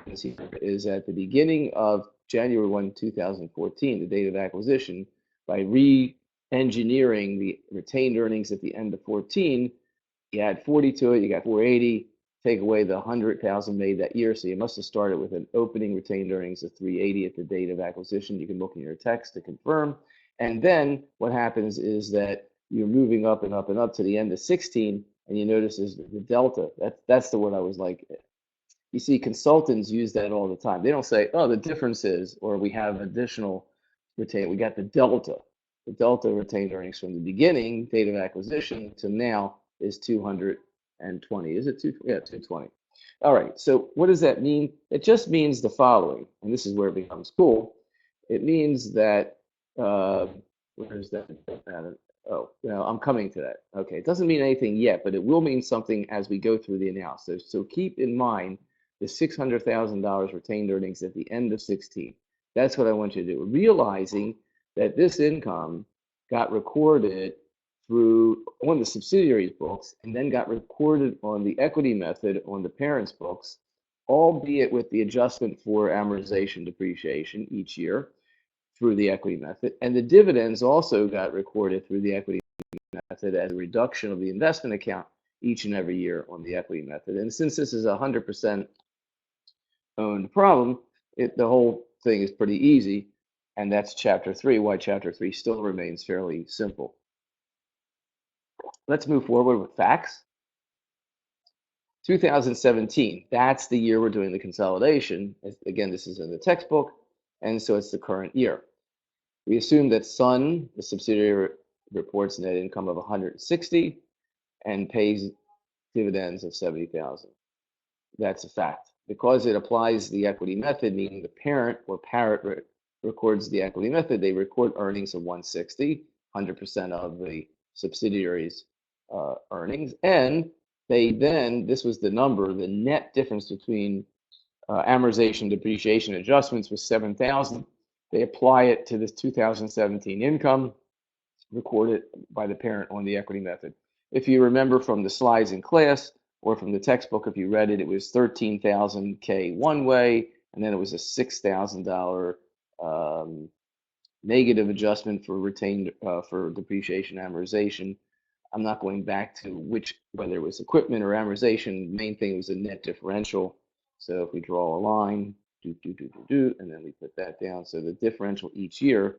happens here is at the beginning of January 1, 2014, the date of acquisition, by re-engineering the retained earnings at the end of 14, you add 40 to it, you got 480, take away the 100,000 made that year, so you must have started with an opening retained earnings of 380 at the date of acquisition. You can look in your text to confirm. And then what happens is that you're moving up and up and up to the end of 16, and you notice is the delta. That's the word I was like. You see, consultants use that all the time. They don't say, oh, the difference is, or we have additional retained. We got the delta retained earnings from the beginning, date of acquisition, to now is 220. Is it 2? Yeah, 220. All right, so what does that mean? It just means the following, and this is where it becomes cool. It means that, where is that? Oh, well, I'm coming to that. Okay, it doesn't mean anything yet, but it will mean something as we go through the analysis. So keep in mind the $600,000 retained earnings at the end of 16. That's what I want you to do. Realizing that this income got recorded through on the subsidiaries books and then got recorded on the equity method on the parents' books, albeit with the adjustment for amortization depreciation each year through the equity method. And the dividends also got recorded through the equity method as a reduction of the investment account each and every year on the equity method. And since this is a 100% owned problem, the whole thing is pretty easy. And that's chapter 3, why chapter 3 still remains fairly simple. Let's move forward with facts. 2017, that's the year we're doing the consolidation. Again, this is in the textbook, and so it's the current year. We assume that Sun, the subsidiary, reports net income of 160 and pays dividends of 70,000. That's a fact. Because it applies the equity method, meaning the parent or parent records the equity method, they record earnings of 160, 100% of the subsidiary's earnings, and they then, this was the number, the net difference between amortization, depreciation, adjustments was 7,000. They apply it to this 2017 income recorded by the parent on the equity method. If you remember from the slides in class or from the textbook, if you read it, it was 13,000 K one way, and then it was a $6,000 negative adjustment for retained for depreciation amortization. I'm not going back to whether it was equipment or amortization. The main thing was a net differential. So if we draw a line, and then we put that down. So the differential each year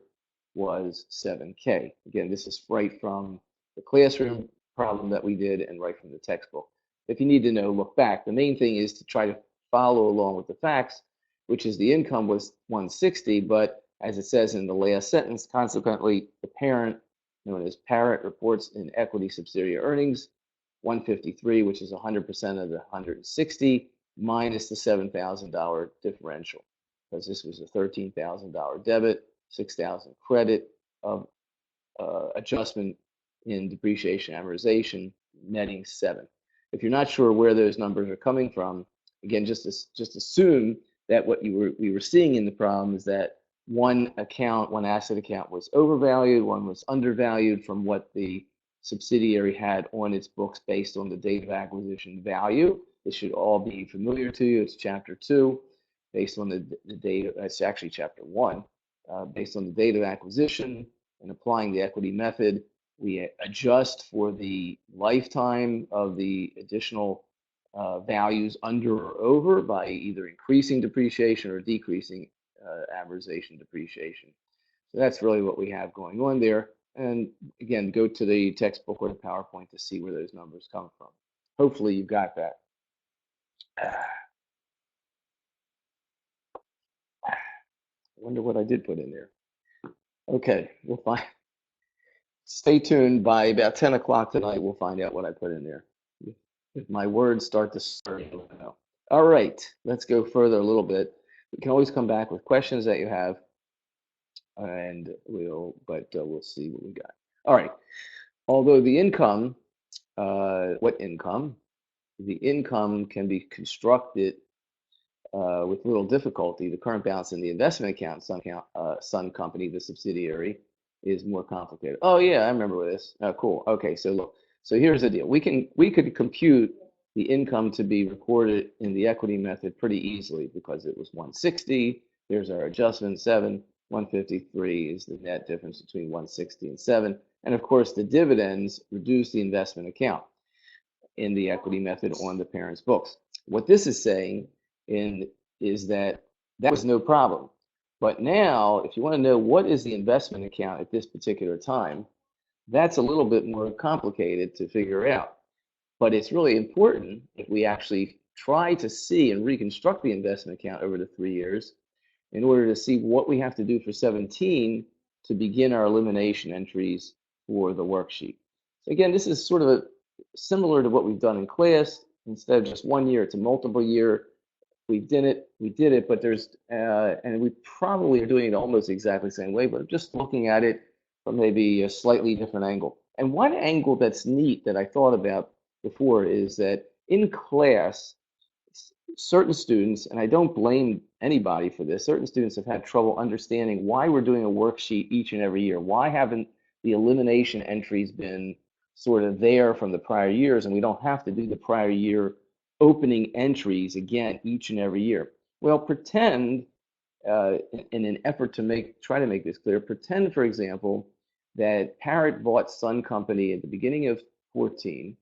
was 7K. Again, this is right from the classroom problem that we did and right from the textbook. If you need to know, look back. The main thing is to try to follow along with the facts, which is the income was 160, but as it says in the last sentence, consequently, the parent, known as parent, reports in equity subsidiary earnings 153, which is 100% of the 160 minus the $7,000 differential, because this was a $13,000 debit, 6,000 credit of adjustment in depreciation amortization, netting 7. If you're not sure where those numbers are coming from, again, just assume that what we were seeing in the problem is that one asset account was overvalued, one was undervalued from what the subsidiary had on its books based on the date of acquisition value. This should all be familiar to you. It's chapter 2, based on the date. It's actually chapter 1, based on the date of acquisition and applying the equity method. We adjust for the lifetime of the additional values under or over by either increasing depreciation or decreasing amortization depreciation. So that's really what we have going on there. And again, go to the textbook or the PowerPoint to see where those numbers come from. Hopefully you've got that. I wonder what I did put in there. Okay, we'll find. Stay tuned. By about 10 o'clock tonight, we'll find out what I put in there. If my words start to slur, you'll know. All right, let's go further a little bit. We can always come back with questions that you have, and we'll see what we got. All right. Although the income, what income? The income can be constructed with little difficulty. The current balance in the investment account, Sun Company, the subsidiary, is more complicated. Oh yeah, I remember this. Oh, cool. Okay, so look. So here's the deal. We could compute the income to be recorded in the equity method pretty easily because it was 160. There's our adjustment, 7. 153 is the net difference between 160 and 7. And of course, the dividends reduce the investment account in the equity method on the parent's books. What this is saying is that that was no problem. But now, if you want to know what is the investment account at this particular time, that's a little bit more complicated to figure out. But it's really important if we actually try to see and reconstruct the investment account over the 3 years in order to see what we have to do for 17 to begin our elimination entries for the worksheet. So again, this is sort of similar to what we've done in class. Instead of just 1 year, it's a multiple year. We did it, but there's, and we probably are doing it almost exactly the same way, but just looking at it from maybe a slightly different angle. And one angle that's neat that I thought about before is that in class, certain students, and I don't blame anybody for this, certain students have had trouble understanding why we're doing a worksheet each and every year. Why haven't the elimination entries been sort of there from the prior years, and we don't have to do the prior year opening entries again each and every year? Well, pretend, in an effort to try to make this clear, pretend, for example, that Parrot bought Sun Company at the beginning of 14,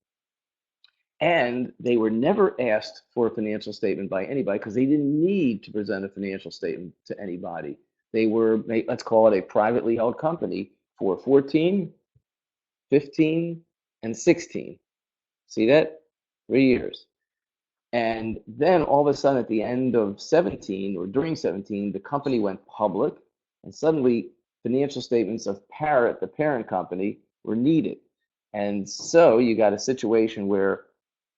and they were never asked for a financial statement by anybody because they didn't need to present a financial statement to anybody. They were, let's call it a privately held company for 14, 15, and 16. See that? 3 years. And then all of a sudden at the end of 17 or during 17, the company went public, and suddenly financial statements of Parrot, the parent company, were needed. And so you got a situation where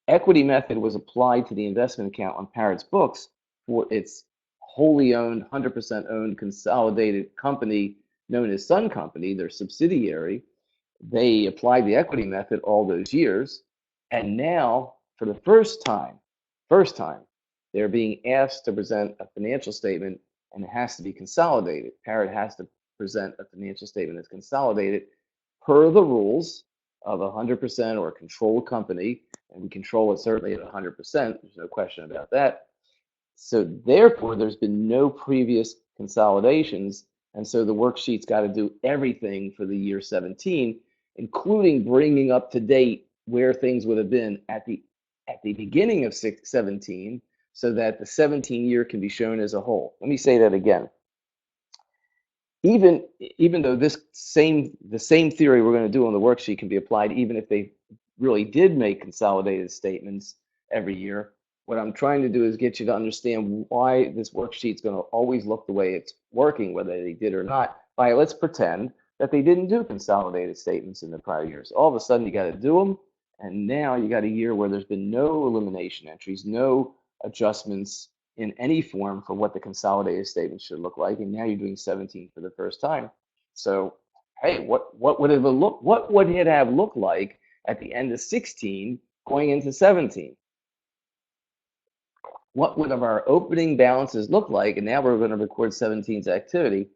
equity method was applied to the investment account on Parrot's books for its wholly owned, 100% owned consolidated company known as Sun Company, their subsidiary. They applied the equity method all those years. And now, for the first time, they're being asked to present a financial statement, and it has to be consolidated. Parrot has to present a financial statement that's consolidated per the rules of a 100% or a controlled company, and we control it certainly at 100%. There's no question about that. So therefore, there's been no previous consolidations, and so the worksheet's got to do everything for the year 17, including bringing up to date where things would have been at the beginning of 17, so that the 17 year can be shown as a whole. Let me say that again. Even though the same theory we're going to do on the worksheet can be applied even if they really did make consolidated statements every year, what I'm trying to do is get you to understand why this worksheet's going to always look the way it's working, whether they did or not. Let's pretend that they didn't do consolidated statements in the prior years. All of a sudden, you got to do them, and now you got a year where there's been no elimination entries, no adjustments in any form for what the consolidated statement should look like, and now you're doing 17 for the first time. So, hey, what would it have looked like at the end of 16 going into 17? What would our opening balances look like? And now we're going to record 17's activity.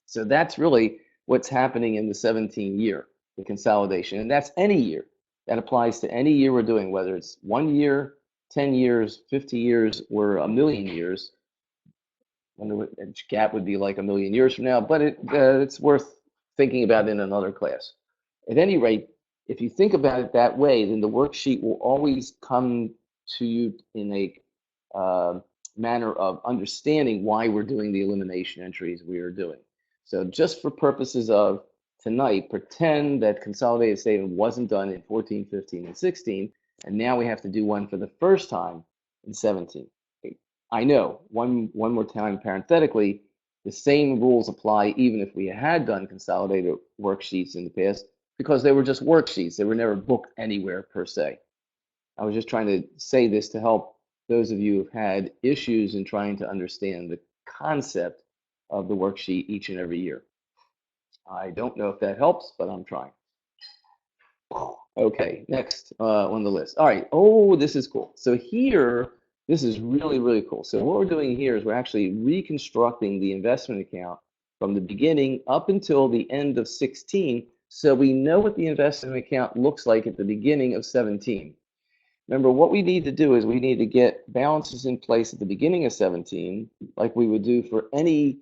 So that's really what's happening in the 17 year, the consolidation, and that's any year. That applies to any year we're doing, whether it's 1 year, 10 years, 50 years, or a million years. I wonder what a gap would be like a million years from now, but it's worth thinking about in another class. At any rate, if you think about it that way, then the worksheet will always come to you in a manner of understanding why we're doing the elimination entries we are doing. So just for purposes of tonight, pretend that consolidated statement wasn't done in 14, 15, and 16, and now we have to do one for the first time in 17. I know, one more time parenthetically, the same rules apply even if we had done consolidated worksheets in the past, because they were just worksheets. They were never booked anywhere per se. I was just trying to say this to help those of you who've had issues in trying to understand the concept of the worksheet each and every year. I don't know if that helps, but I'm trying. Okay, next on the list. All right, oh, this is cool. So here, this is really, really cool. So what we're doing here is we're actually reconstructing the investment account from the beginning up until the end of 16, so we know what the investment account looks like at the beginning of 17. Remember, what we need to do is we need to get balances in place at the beginning of 17, like we would do for any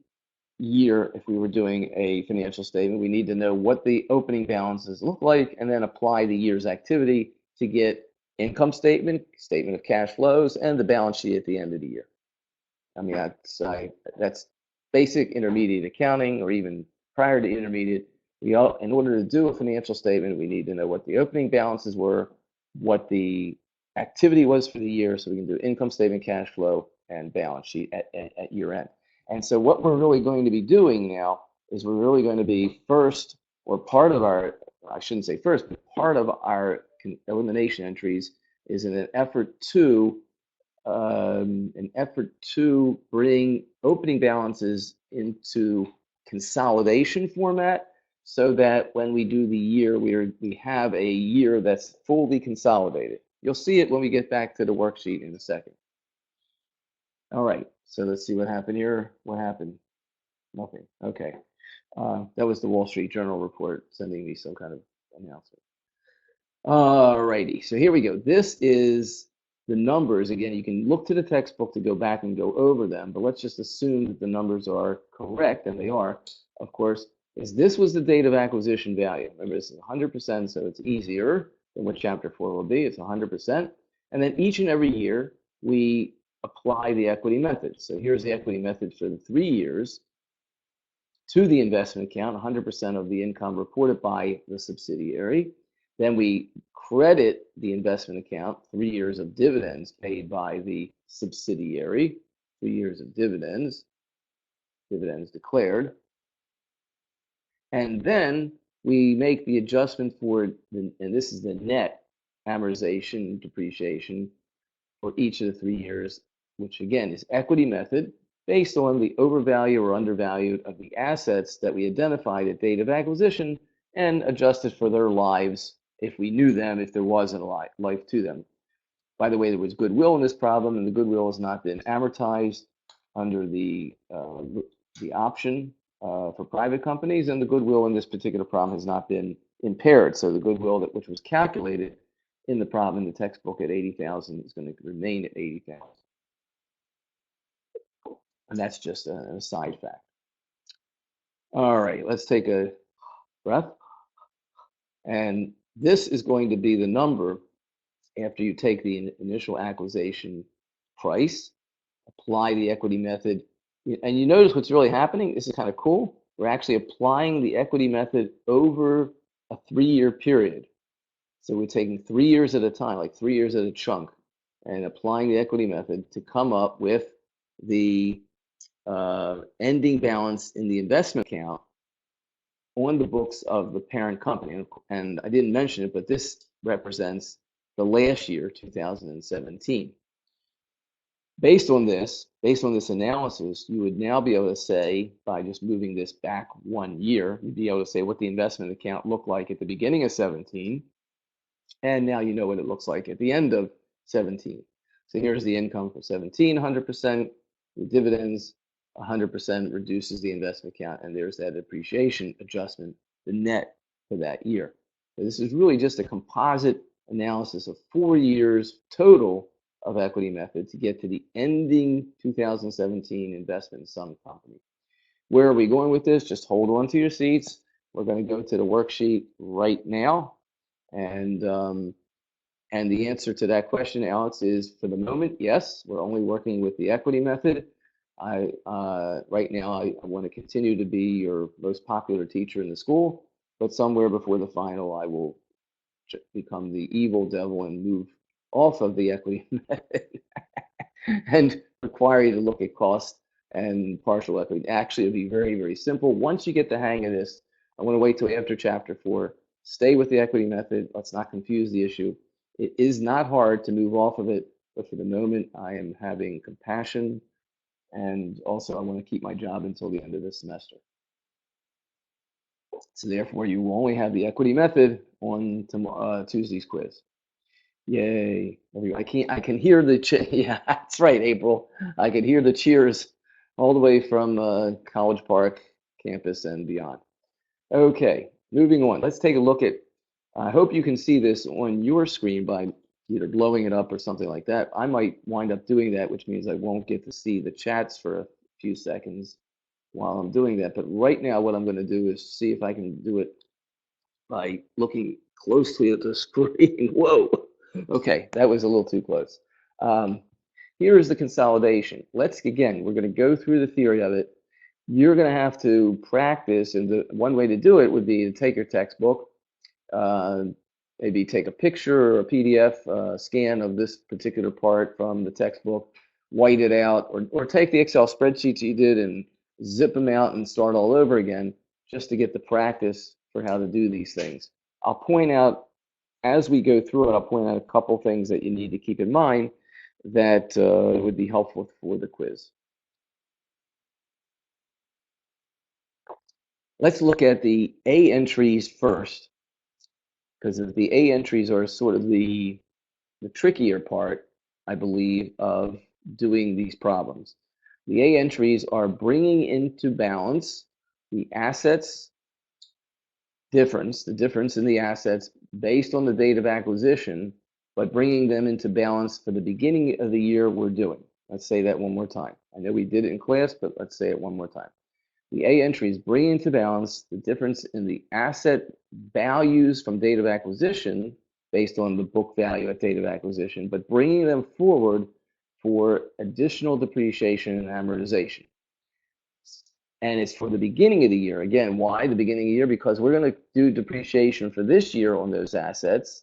year if we were doing a financial statement. We need to know what the opening balances look like and then apply the year's activity to get income statement, statement of cash flows, and the balance sheet at the end of the year. I mean, that's basic intermediate accounting, or even prior to intermediate. In order to do a financial statement, we need to know what the opening balances were, what the activity was for the year, so we can do income statement, cash flow, and balance sheet at year end. And so what we're really going to be doing now is we're really going to be first, or part of our, I shouldn't say first, but part of our elimination entries is in an effort to bring opening balances into consolidation format, so that when we do the year, we have a year that's fully consolidated. You'll see it when we get back to the worksheet in a second. All right, so let's see what happened here. What happened? Nothing. Okay. That was the Wall Street Journal report sending me some kind of announcement. All righty, so here we go. This is the numbers. Again, you can look to the textbook to go back and go over them, but let's just assume that the numbers are correct, and they are, of course. This was the date of acquisition value. Remember, this is 100%, so it's easier than what Chapter 4 will be. It's 100%. And then each and every year, we apply the equity method. So here's the equity method for the 3 years to the investment account, 100% of the income reported by the subsidiary. Then we credit the investment account 3 years of dividends paid by the subsidiary, 3 years of dividends declared. And then we make the adjustment for, and this is the net amortization, depreciation for each of the 3 years, which again is equity method, based on the overvalue or undervalued of the assets that we identified at date of acquisition, and adjusted for their lives if we knew them, if there wasn't a life to them. By the way, there was goodwill in this problem, and the goodwill has not been amortized under the option for private companies, and the goodwill in this particular problem has not been impaired. So the goodwill which was calculated in the problem in the textbook at 80,000 is going to remain at 80,000. And that's just a side fact. All right, let's take a breath. And this is going to be the number after you take the initial acquisition price, apply the equity method. And you notice what's really happening? This is kind of cool. We're actually applying the equity method over a 3-year period. So we're taking 3 years at a time, like 3 years at a chunk, and applying the equity method to come up with the ending balance in the investment account on the books of the parent company. And I didn't mention it, but this represents the last year, 2017. Based on this analysis, you would now be able to say, by just moving this back 1 year, you'd be able to say what the investment account looked like at the beginning of 17, and now you know what it looks like at the end of 17. So here's the income for 17, 100%, the dividends, 100% reduces the investment account, and there's that depreciation adjustment, the net for that year. So this is really just a composite analysis of 4 years total of equity method to get to the ending 2017 investment sum company. Where are we going with this? Just hold on to your seats. We're going to go to the worksheet right now, and the answer to that question, Alex, is for the moment, yes. We're only working with the equity method. Right now, I want to continue to be your most popular teacher in the school, but somewhere before the final, I will become the evil devil and move off of the equity method and require you to look at cost and partial equity. Actually, it'll be very, very simple. Once you get the hang of this, I want to wait till after Chapter 4. Stay with the equity method. Let's not confuse the issue. It is not hard to move off of it, but for the moment, I am having compassion, and also I want to keep my job until the end of this semester. So therefore, you will only have the equity method on Tuesday's quiz. Yay! I can hear the yeah, that's right, April. I can hear the cheers all the way from College Park campus and beyond. Okay, moving on. Let's take a look at. I hope you can see this on your screen by either blowing it up or something like that. I might wind up doing that, which means I won't get to see the chats for a few seconds while I'm doing that. But right now, what I'm going to do is see if I can do it by looking closely at the screen. Whoa. Okay, that was a little too close. Here is the consolidation. Again, we're going to go through the theory of it. You're going to have to practice, and one way to do it would be to take your textbook, maybe take a picture or a PDF scan of this particular part from the textbook, white it out, or take the Excel spreadsheets you did and zip them out and start all over again, just to get the practice for how to do these things. I'll point out, as we go through it, I'll point out a couple things that you need to keep in mind that would be helpful for the quiz. Let's look at the A entries first, because the A entries are sort of the trickier part, I believe, of doing these problems. The A entries are bringing into balance the assets difference, the difference in the assets based on the date of acquisition, but bringing them into balance for the beginning of the year we're doing. Let's say that one more time. I know we did it in class, but let's say it one more time. The A entries bring into balance the difference in the asset values from date of acquisition based on the book value at date of acquisition, but bringing them forward for additional depreciation and amortization. And it's for the beginning of the year. Again, why the beginning of the year? Because we're going to do depreciation for this year on those assets,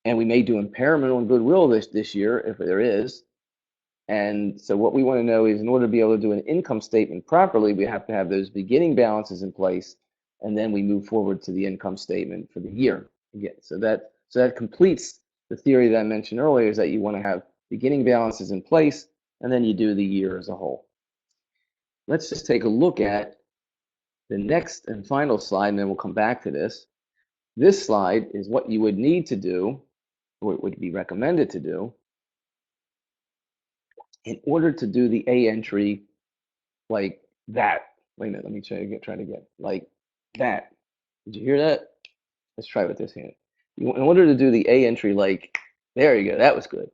and we may do impairment on goodwill this year if there is. And so what we want to know is, in order to be able to do an income statement properly, we have to have those beginning balances in place, and then we move forward to the income statement for the year again. So that completes the theory that I mentioned earlier, is that you want to have beginning balances in place, and then you do the year as a whole. Let's just take a look at the next and final slide, and then we'll come back to this. This slide is what you would need to do, or it would be recommended to do, in order to do the A entry like that. Wait a minute, let me try to get like that. Did you hear that? Let's try with this hand. In order to do the A entry like, there you go, that was good.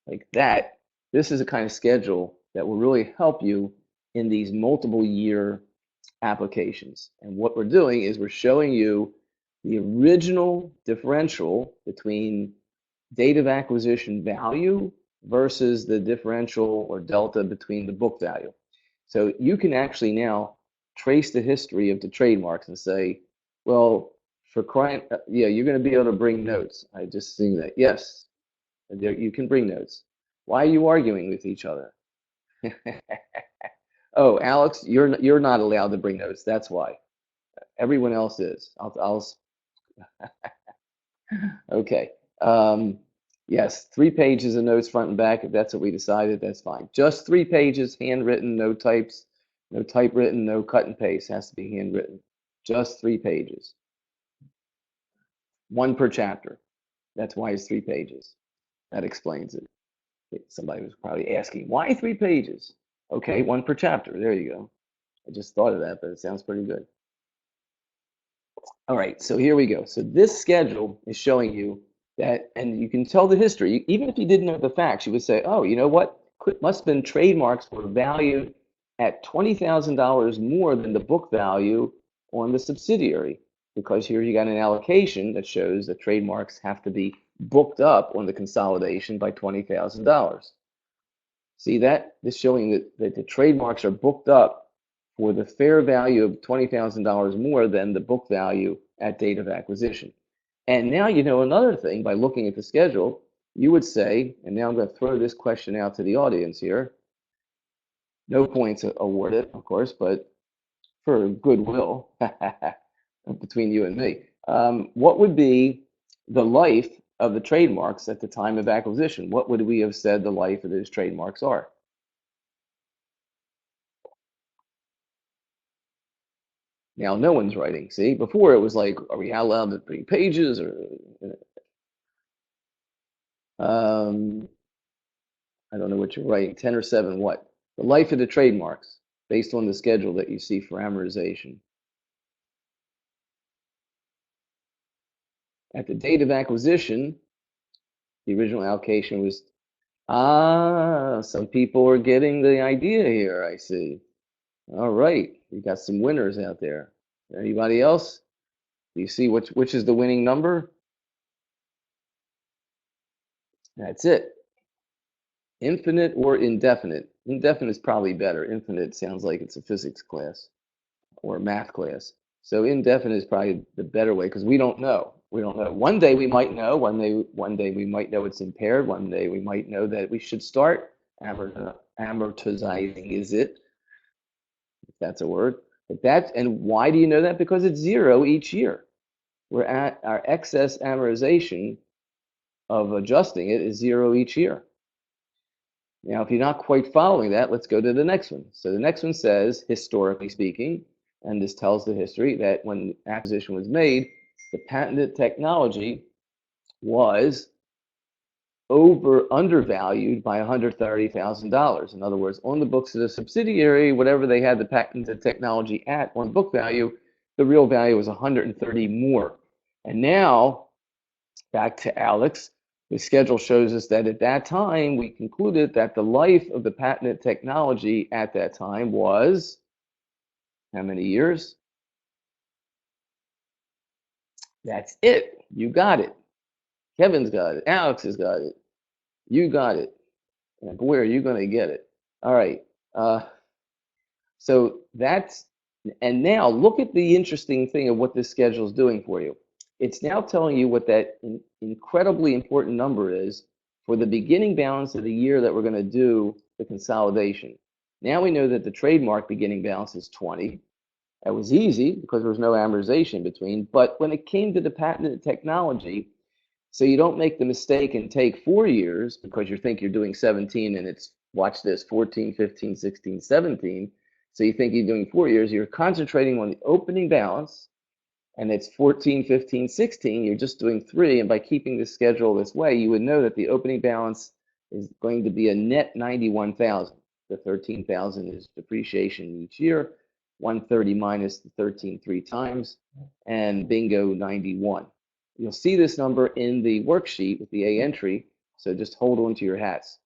Like that, this is a kind of schedule that will really help you in these multiple year applications. And what we're doing is we're showing you the original differential between date of acquisition value versus the differential or delta between the book value. So you can actually now trace the history of the trademarks and say, well, for crying, yeah, you're going to be able to bring notes. I just seen that. Yes, you can bring notes. Why are you arguing with each other? Oh, Alex, you're not allowed to bring notes. That's why. Everyone else is. Okay. Yes, 3 pages of notes front and back. If that's what we decided, that's fine. Just 3 pages, handwritten, no types, no typewritten, no cut and paste. Has to be handwritten. Just 3 pages. 1 per chapter. That's why it's 3 pages. That explains it. Somebody was probably asking, why 3 pages? Okay, 1 per chapter. There you go. I just thought of that, but it sounds pretty good. All right, so here we go. So this schedule is showing you that, and you can tell the history. Even if you didn't know the facts, you would say, oh, you know what? Must have been trademarks were valued at $20,000 more than the book value on the subsidiary, because here you got an allocation that shows that trademarks have to be booked up on the consolidation by $20,000. See that? This showing that the trademarks are booked up for the fair value of $20,000 more than the book value at date of acquisition. And now you know another thing by looking at the schedule. You would say, and now I'm going to throw this question out to the audience here. No points awarded, of course, but for goodwill between you and me. What would be the life of the trademarks at the time of acquisition? What would we have said the life of those trademarks are? Now no one's writing. See, before it was like, are we allowed to bring pages or? I don't know what you're writing. 10 or 7. What? The life of the trademarks based on the schedule that you see for amortization. At the date of acquisition, The original allocation was, some people are getting the idea here, I see. All right, we got some winners out there. Anybody else? Do you see which is the winning number? That's it. Infinite or indefinite? Indefinite is probably better. Infinite sounds like it's a physics class or a math class. So indefinite is probably the better way because we don't know. We don't know. One day we might know. One day we might know it's impaired. One day we might know that we should start amortizing. Is it? If that's a word. And why do you know that? Because it's 0 each year. We're at our excess amortization of adjusting it is 0 each year. Now, if you're not quite following that, let's go to the next one. So the next one says, historically speaking, and this tells the history that when the acquisition was made, the patented technology was undervalued by $130,000. In other words, on the books of the subsidiary, whatever they had the patented technology at on book value, the real value was 130 more. And now, back to Alex, the schedule shows us that at that time, we concluded that the life of the patented technology at that time was how many years? That's it. You got it. Kevin's got it. Alex has got it. You got it. And boy, are you going to get it. All right. So that's, and now look at the interesting thing of what this schedule is doing for you. It's now telling you what that incredibly important number is for the beginning balance of the year that we're going to do the consolidation. Now we know that the trademark beginning balance is 20. That was easy because there was no amortization between. But when it came to the patented technology, so you don't make the mistake and take 4 years because you think you're doing 17 and it's, watch this, 14, 15, 16, 17. So you think you're doing 4 years. You're concentrating on the opening balance and it's 14, 15, 16. You're just doing 3. And by keeping the schedule this way, you would know that the opening balance is going to be a net 91,000. The 13,000 is depreciation each year. 130 minus the 13 3 times, and bingo, 91. You'll see this number in the worksheet with the A entry, so just hold on to your hats.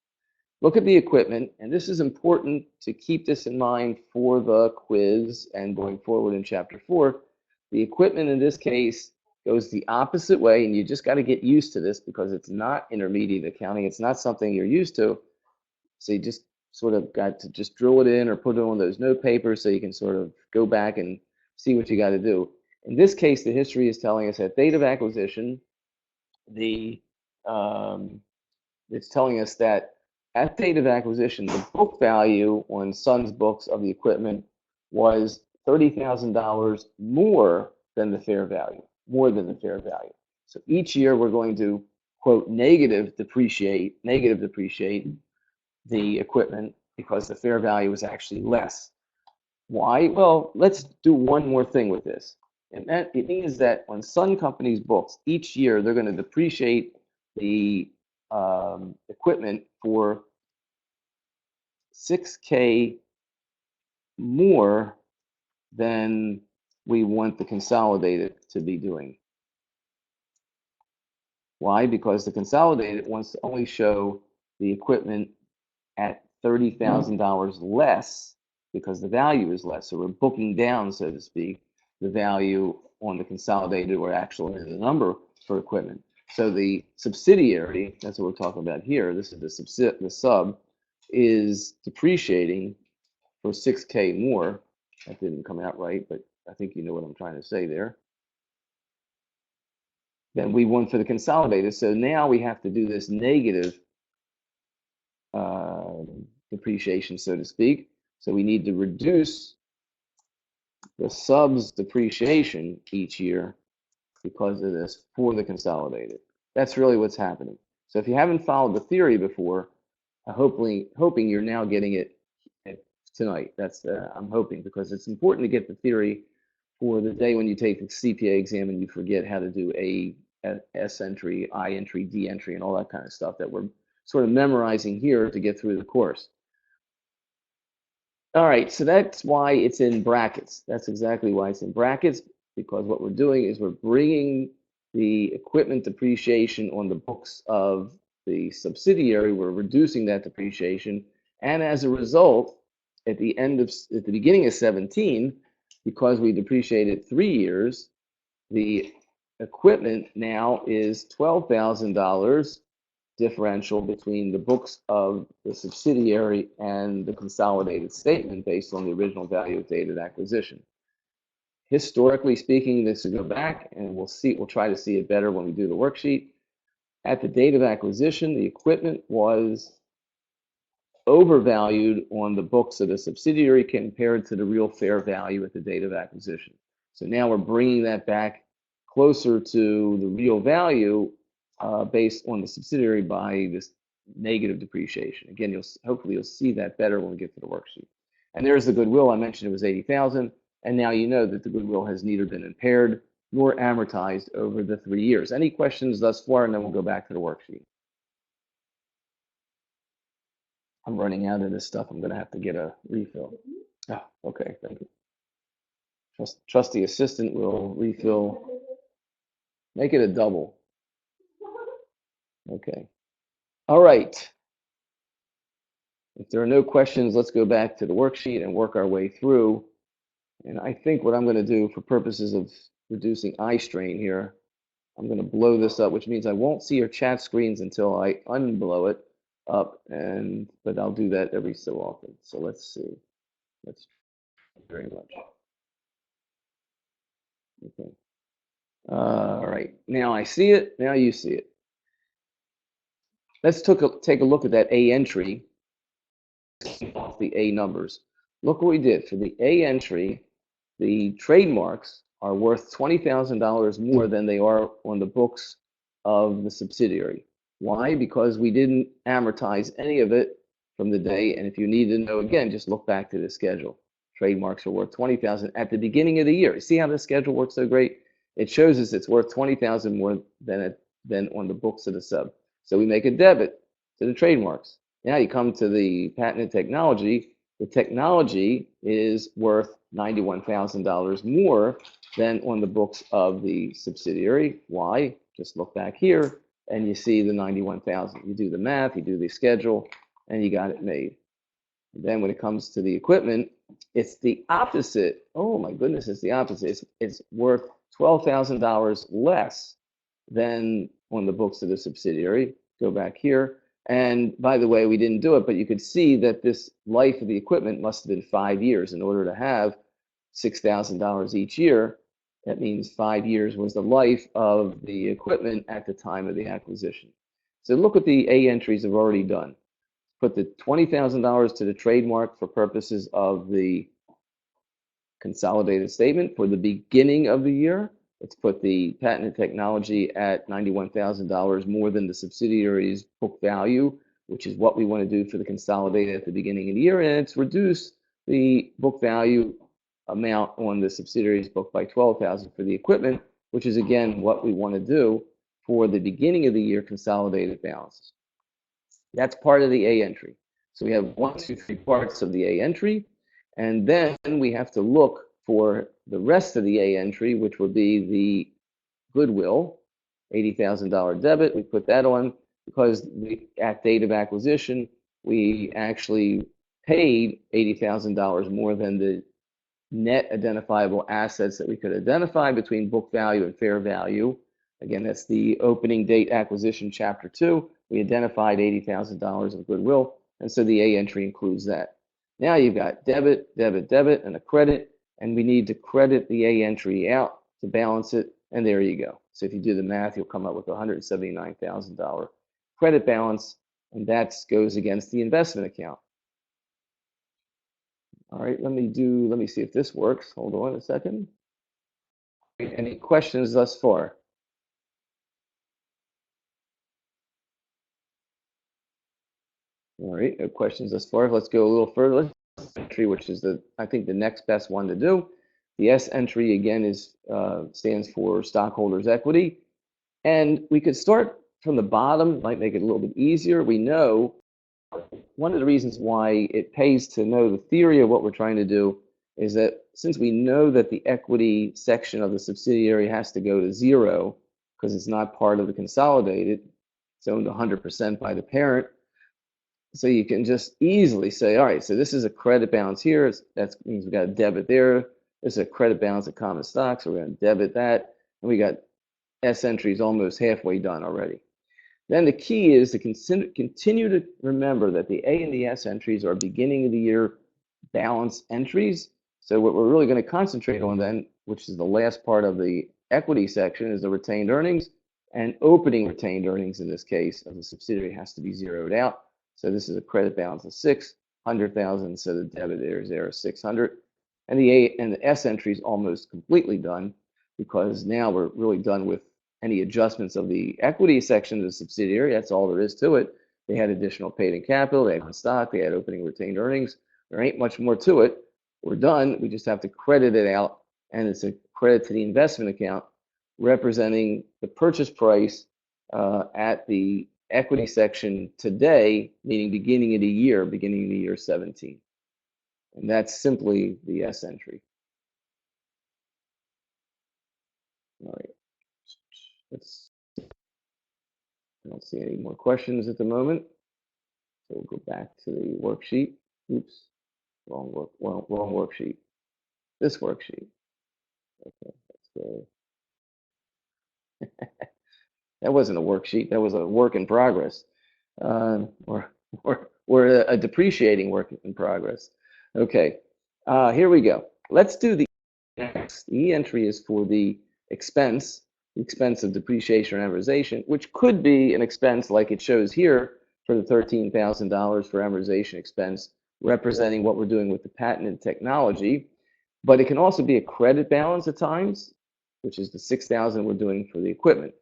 Look at the equipment, and this is important to keep this in mind for the quiz and going forward in Chapter 4. The equipment in this case goes the opposite way, and you just got to get used to this because it's not intermediate accounting. It's not something you're used to, so you just sort of got to just drill it in or put it on those note papers so you can sort of go back and see what you got to do. In this case, the history is telling us at date of acquisition, it's telling us that at date of acquisition, the book value on Sun's books of the equipment was $30,000 more than the fair value, So each year we're going to, quote, negative depreciate the equipment because the fair value is actually less. Why? Well, let's do one more thing with this. It means that on Sun Company's books, each year they're going to depreciate the equipment for $6K more than we want the consolidated to be doing. Why? Because the consolidated wants to only show the equipment at $30,000 less because the value is less. So we're booking down, so to speak, the value on the consolidated or actual in the number for equipment. So the subsidiary, that's what we're talking about here, this is the sub, is depreciating for 6K more. That didn't come out right, but I think you know what I'm trying to say there. Then we want for the consolidated. So now we have to do this negative depreciation, so to speak. So we need to reduce the sub's depreciation each year because of this for the consolidated. That's really what's happening. So if you haven't followed the theory before, hoping you're now getting it tonight. That's I'm hoping, because it's important to get the theory for the day when you take the CPA exam and you forget how to do S entry, I entry, D entry, and all that kind of stuff that we're sort of memorizing here to get through the course. All right, so that's why it's in brackets. That's exactly why it's in brackets, because what we're doing is we're bringing the equipment depreciation on the books of the subsidiary, we're reducing that depreciation. And as a result, at the beginning of 17, because we depreciated 3 years, the equipment now is $12,000 differential between the books of the subsidiary and the consolidated statement based on the original value of date of acquisition. Historically speaking, this will go back, and we'll try to see it better when we do the worksheet. At the date of acquisition, the equipment was overvalued on the books of the subsidiary compared to the real fair value at the date of acquisition. So now we're bringing that back closer to the real value based on the subsidiary by this negative depreciation. Again, hopefully you'll see that better when we get to the worksheet. And there's the goodwill. I mentioned it was 80,000, and now you know that the goodwill has neither been impaired nor amortized over the 3 years. Any questions thus far, and then we'll go back to the worksheet. I'm running out of this stuff. I'm going to have to get a refill. Oh, okay, thank you. Trusty assistant will refill. Make it a double. Okay. All right. If there are no questions, let's go back to the worksheet and work our way through. And I think what I'm going to do for purposes of reducing eye strain here, I'm going to blow this up, which means I won't see your chat screens until I unblow it up, but I'll do that every so often. So let's see. Thank you very much. Okay. All right. Now I see it. Now you see it. Let's take a look at that A entry. Off the A numbers. Look what we did. For the A entry, the trademarks are worth $20,000 more than they are on the books of the subsidiary. Why? Because we didn't amortize any of it from the day. And if you need to know again, just look back to the schedule. Trademarks are worth $20,000 at the beginning of the year. See how the schedule works so great? It shows us it's worth $20,000 more than on the books of the sub. So we make a debit to the trademarks. Now you come to the patented technology. The technology is worth $91,000 more than on the books of the subsidiary. Why? Just look back here and you see the 91,000. You do the math, you do the schedule, and you got it made. And then when it comes to the equipment, it's the opposite. Oh my goodness, it's the opposite. It's worth $12,000 less than on the books of the subsidiary. Go back here. And by the way, we didn't do it, but you could see that this life of the equipment must have been 5 years in order to have $6,000 each year. That means 5 years was the life of the equipment at the time of the acquisition. So look what the A entries have already done. Put the $20,000 to the trademark for purposes of the consolidated statement for the beginning of the year. Let's put the patented technology at $91,000 more than the subsidiary's book value, which is what we want to do for the consolidated at the beginning of the year. And it's reduce the book value amount on the subsidiary's book by $12,000 for the equipment, which is again what we want to do for the beginning of the year consolidated balances. That's part of the A entry. So we have 1, 2, 3 parts of the A entry, and then we have to look for the rest of the A entry, which would be the goodwill, $80,000 debit. We put that on because at date of acquisition, we actually paid $80,000 more than the net identifiable assets that we could identify between book value and fair value. Again, that's the opening date acquisition chapter 2. We identified $80,000 of goodwill, and so the A entry includes that. Now you've got debit, debit, debit, and a credit, and we need to credit the A entry out to balance it, and there you go. So if you do the math, you'll come up with $179,000 credit balance, and that goes against the investment account. All right, let me see if this works. Hold on a second. Any questions thus far? All right, no questions thus far. Let's go a little further. Entry, which is I think the next best one to do. The S entry again stands for stockholders' equity, and we could start from the bottom. Might make it a little bit easier. We know one of the reasons why it pays to know the theory of what we're trying to do is that since we know that the equity section of the subsidiary has to go to 0 because it's not part of the consolidated, It's owned 100% by the parent. So you can just easily say, all right, so this is a credit balance here. That means we got a debit there. This is a credit balance of common stock, so we're going to debit that. And we got S entries almost halfway done already. Then the key is to continue to remember that the A and the S entries are beginning of the year balance entries. So what we're really going to concentrate on then, which is the last part of the equity section, is the retained earnings, and opening retained earnings in this case of the subsidiary has to be zeroed out. So this is a credit balance of 600,000, so the debit there is 600. And the A and the S entry is almost completely done, because now we're really done with any adjustments of the equity section of the subsidiary. That's all there is to it. They had additional paid-in capital, they had stock, they had opening retained earnings. There ain't much more to it. We're done. We just have to credit it out, and it's a credit to the investment account representing the purchase price at the equity section today, meaning beginning of the year 17. And that's simply the S entry. All right. I don't see any more questions at the moment. So we'll go back to the worksheet. Oops, wrong worksheet. This worksheet. Okay, let's go. That wasn't a worksheet. That was a work in progress, or a depreciating work in progress. Okay, here we go. Let's do the next. The E entry is for the expense of depreciation or amortization, which could be an expense like it shows here for the $13,000 for amortization expense, representing what we're doing with the patented technology. But it can also be a credit balance at times, which is the $6,000 we're doing for the equipment.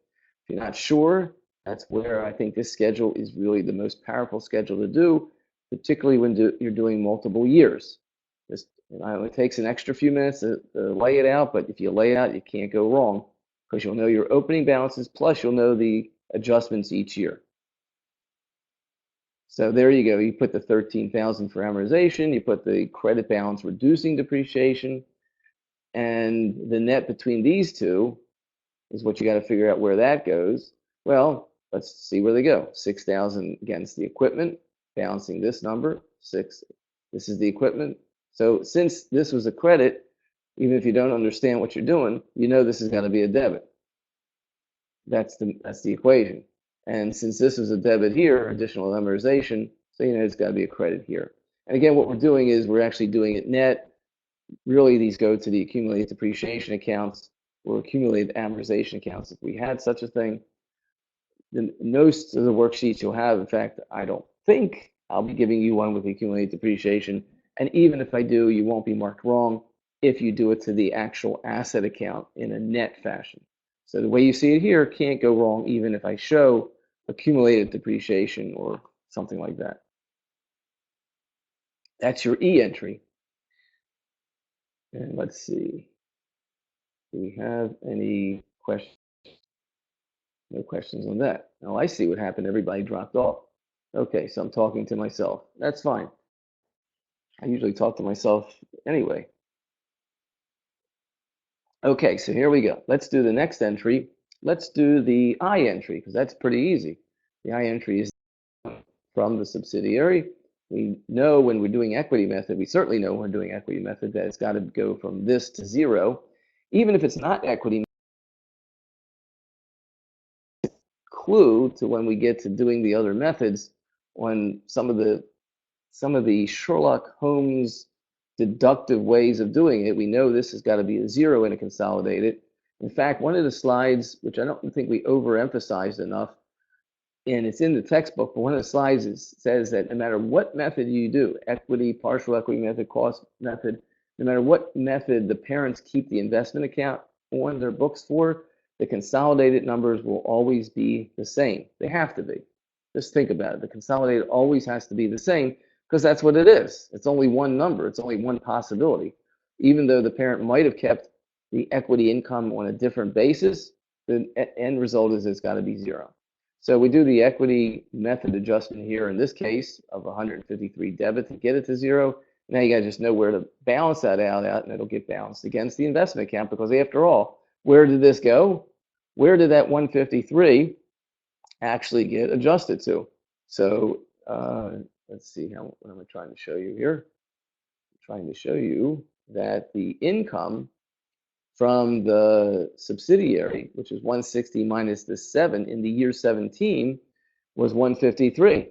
If you're not sure, that's where I think this schedule is really the most powerful schedule to do, particularly when you're doing multiple years. It only takes an extra few minutes to lay it out, but if you lay it out, you can't go wrong, because you'll know your opening balances, plus you'll know the adjustments each year. So there you go. You put the $13,000 for amortization, you put the credit balance reducing depreciation, and the net between these two is what you got to figure out where that goes. Well, let's see where they go. 6,000 against the equipment, balancing this number, 6. This is the equipment. So since this was a credit, even if you don't understand what you're doing, you know this is going to be a debit. That's the equation. And since this was a debit here, additional amortization, so you know it's got to be a credit here. And again, what we're doing is we're actually doing it net. Really, these go to the accumulated depreciation accounts or accumulated amortization accounts if we had such a thing. Most of the worksheets you'll have, in fact, I don't think I'll be giving you one with the accumulated depreciation. And even if I do, you won't be marked wrong if you do it to the actual asset account in a net fashion. So the way you see it here can't go wrong even if I show accumulated depreciation or something like that. That's your E entry. And let's see. Do we have any questions? No questions on that. Oh, I see what happened. Everybody dropped off. Okay, so I'm talking to myself. That's fine. I usually talk to myself anyway. Okay, so here we go. Let's do the next entry. Let's do the I entry, because that's pretty easy. The I entry is from the subsidiary. We know when we're doing equity method, we certainly know when we're doing equity method that it's got to go from this to 0. Even if it's not equity, clue to when we get to doing the other methods on some of the Sherlock Holmes deductive ways of doing it. We know this has got to be a 0 in a consolidated. In fact, one of the slides, which I don't think we overemphasized enough, and it's in the textbook, but one of the slides says that no matter what method you do, equity, partial equity method, cost method, no matter what method the parents keep the investment account on their books for, the consolidated numbers will always be the same. They have to be. Just think about it. The consolidated always has to be the same because that's what it is. It's only one number. It's only one possibility. Even though the parent might have kept the equity income on a different basis, the end result is it's got to be 0. So we do the equity method adjustment here in this case of 153 debit to get it to 0. Now you got to just know where to balance that out, and it'll get balanced against the investment account, because after all, where did this go? Where did that 153 actually get adjusted to. So let's see, what am I trying to show you here? I'm trying to show you that the income from the subsidiary, which is 160 minus the 7 in the year 17, was 153.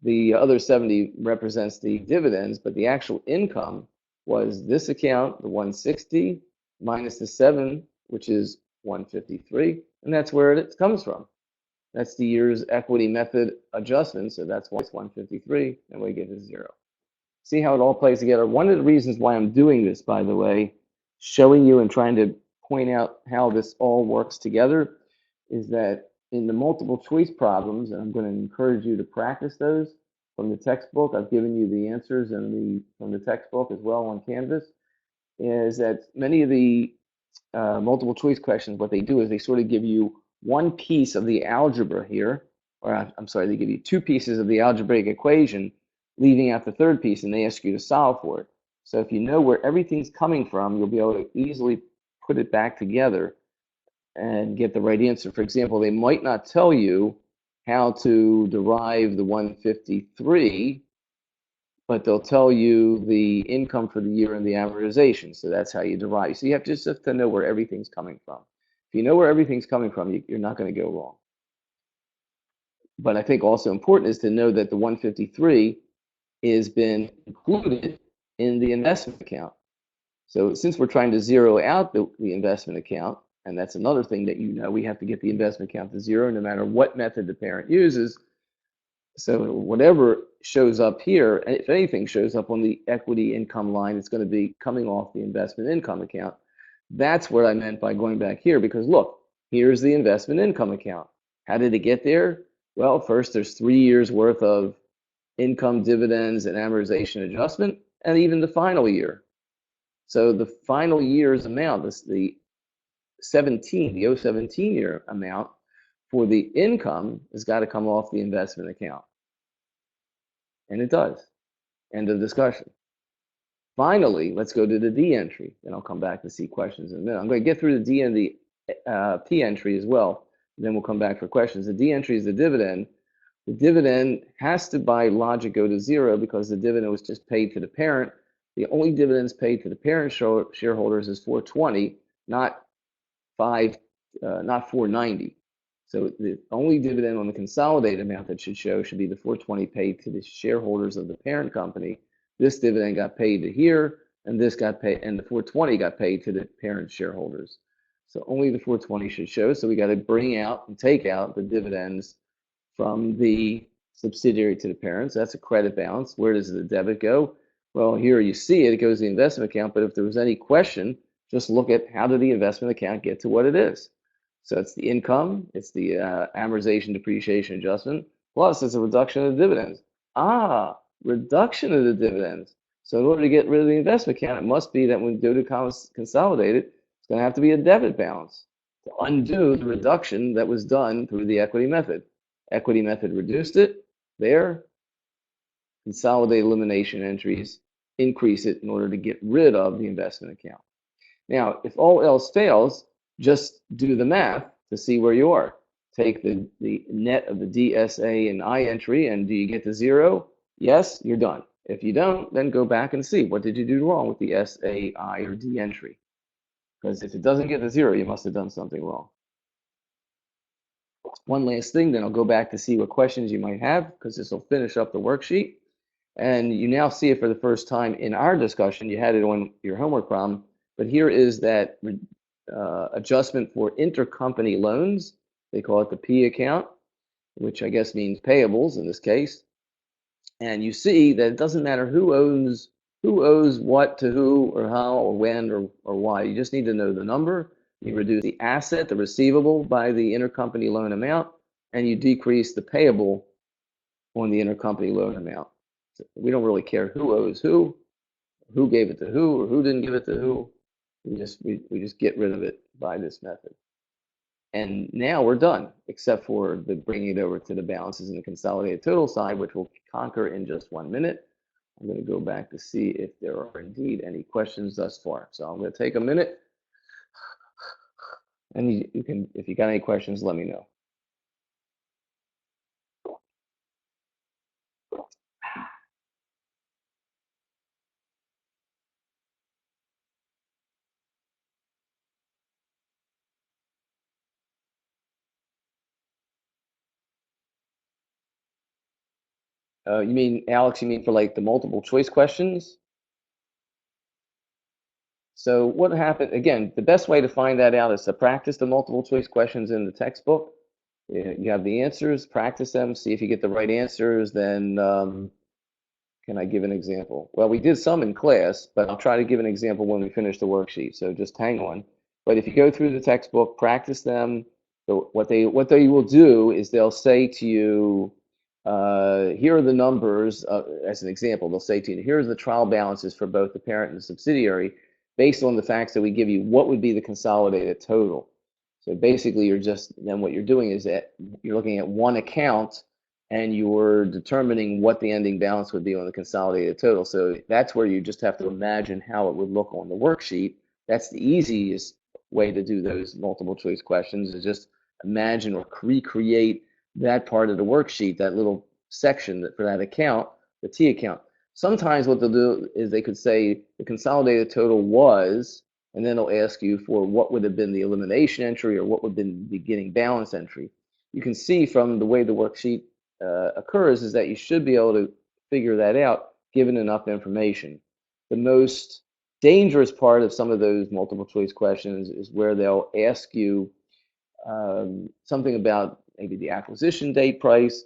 The other 70 represents the dividends, but the actual income was this account, the 160 minus the 7, which is 153, and that's where it comes from. That's the year's equity method adjustment, so that's why it's 153, and we get to 0. See how it all plays together? One of the reasons why I'm doing this, by the way, showing you and trying to point out how this all works together, is that in the multiple choice problems, and I'm going to encourage you to practice those from the textbook. I've given you the answers from the textbook as well on Canvas, is that many of the multiple choice questions, what they do is they sort of give you one piece of the algebra here, or I'm sorry, they give you two pieces of the algebraic equation, leaving out the third piece, and they ask you to solve for it. So if you know where everything's coming from, you'll be able to easily put it back together and get the right answer. For example, they might not tell you how to derive the 153, but they'll tell you the income for the year and the amortization. So that's how you derive. So you have just to know where everything's coming from. If you know where everything's coming from, you're not going to go wrong. But I think also important is to know that the 153 has been included in the investment account. So since we're trying to zero out the investment account, and that's another thing that we have to get the investment account to 0 no matter what method the parent uses. So whatever shows up here, if anything shows up on the equity income line, it's going to be coming off the investment income account. That's what I meant by going back here, because look, here's the investment income account. How did it get there? Well, first there's 3 years worth of income, dividends, and amortization adjustment, and even the final year. So the final year's amount, the 17 year amount for the income has got to come off the investment account. And it does. End of discussion. Finally, let's go to the D entry. Then I'll come back to see questions in a minute. I'm going to get through the D and the P entry as well. And then we'll come back for questions. The D entry is the dividend. The dividend has to, by logic, go to 0 because the dividend was just paid to the parent. The only dividends paid to the parent shareholders is 420, not 490. So the only dividend on the consolidated amount that should show should be the 420 paid to the shareholders of the parent company. This dividend got paid to here, and this got paid, and the 420 got paid to the parent shareholders. So only the 420 should show. So we got to bring out and take out the dividends from the subsidiary to the parents. That's a credit balance. Where does the debit go? Well, here you see it. It goes to the investment account. But if there was any question, just look at how did the investment account get to what it is. So it's the income, it's the amortization, depreciation, adjustment, plus it's a reduction of the dividends. Reduction of the dividends. So in order to get rid of the investment account, it must be that when we do to consolidate it, it's going to have to be a debit balance to undo the reduction that was done through the equity method. Equity method reduced it. There, consolidate elimination entries, increase it in order to get rid of the investment account. Now, if all else fails, just do the math to see where you are. Take the net of the D, S, A, and I entry, and do you get to 0? Yes, you're done. If you don't, then go back and see what did you do wrong with the S, A, I, or D entry. Because if it doesn't get to 0, you must have done something wrong. One last thing, then I'll go back to see what questions you might have, because this will finish up the worksheet. And you now see it for the first time in our discussion. You had it on your homework problem, but here is that adjustment for intercompany loans. They call it the P account, which I guess means payables in this case. And you see that it doesn't matter who owes what to who or how or when or why. You just need to know the number. You reduce the asset, the receivable, by the intercompany loan amount, and you decrease the payable on the intercompany loan amount. So we don't really care who owes who gave it to who, or who didn't give it to who. We just get rid of it by this method. And now we're done, except for the bringing it over to the balances in the consolidated total side, which we'll conquer in just 1 minute. I'm going to go back to see if there are indeed any questions thus far. So I'm going to take a minute. And you can, if you got any questions, let me know. You mean, Alex, you mean for like the multiple choice questions? So what happened, again, the best way to find that out is to practice the multiple choice questions in the textbook. You have the answers, practice them, see if you get the right answers, then can I give an example? Well, we did some in class, but I'll try to give an example when we finish the worksheet, so just hang on. But if you go through the textbook, practice them, so what they will do is they'll say to you, here are the numbers, as an example, they'll say to you, here's the trial balances for both the parent and the subsidiary. Based on the facts that we give you, what would be the consolidated total? So basically, then what you're doing is that you're looking at one account and you're determining what the ending balance would be on the consolidated total. So that's where you just have to imagine how it would look on the worksheet. That's the easiest way to do those multiple choice questions, is just imagine or recreate that part of the worksheet, that little section for that account, the T account. Sometimes what they'll do is they could say the consolidated total was, and then they'll ask you for what would have been the elimination entry or what would have been the beginning balance entry. You can see from the way the worksheet occurs is that you should be able to figure that out given enough information. The most dangerous part of some of those multiple choice questions is where they'll ask you something about maybe the acquisition date price,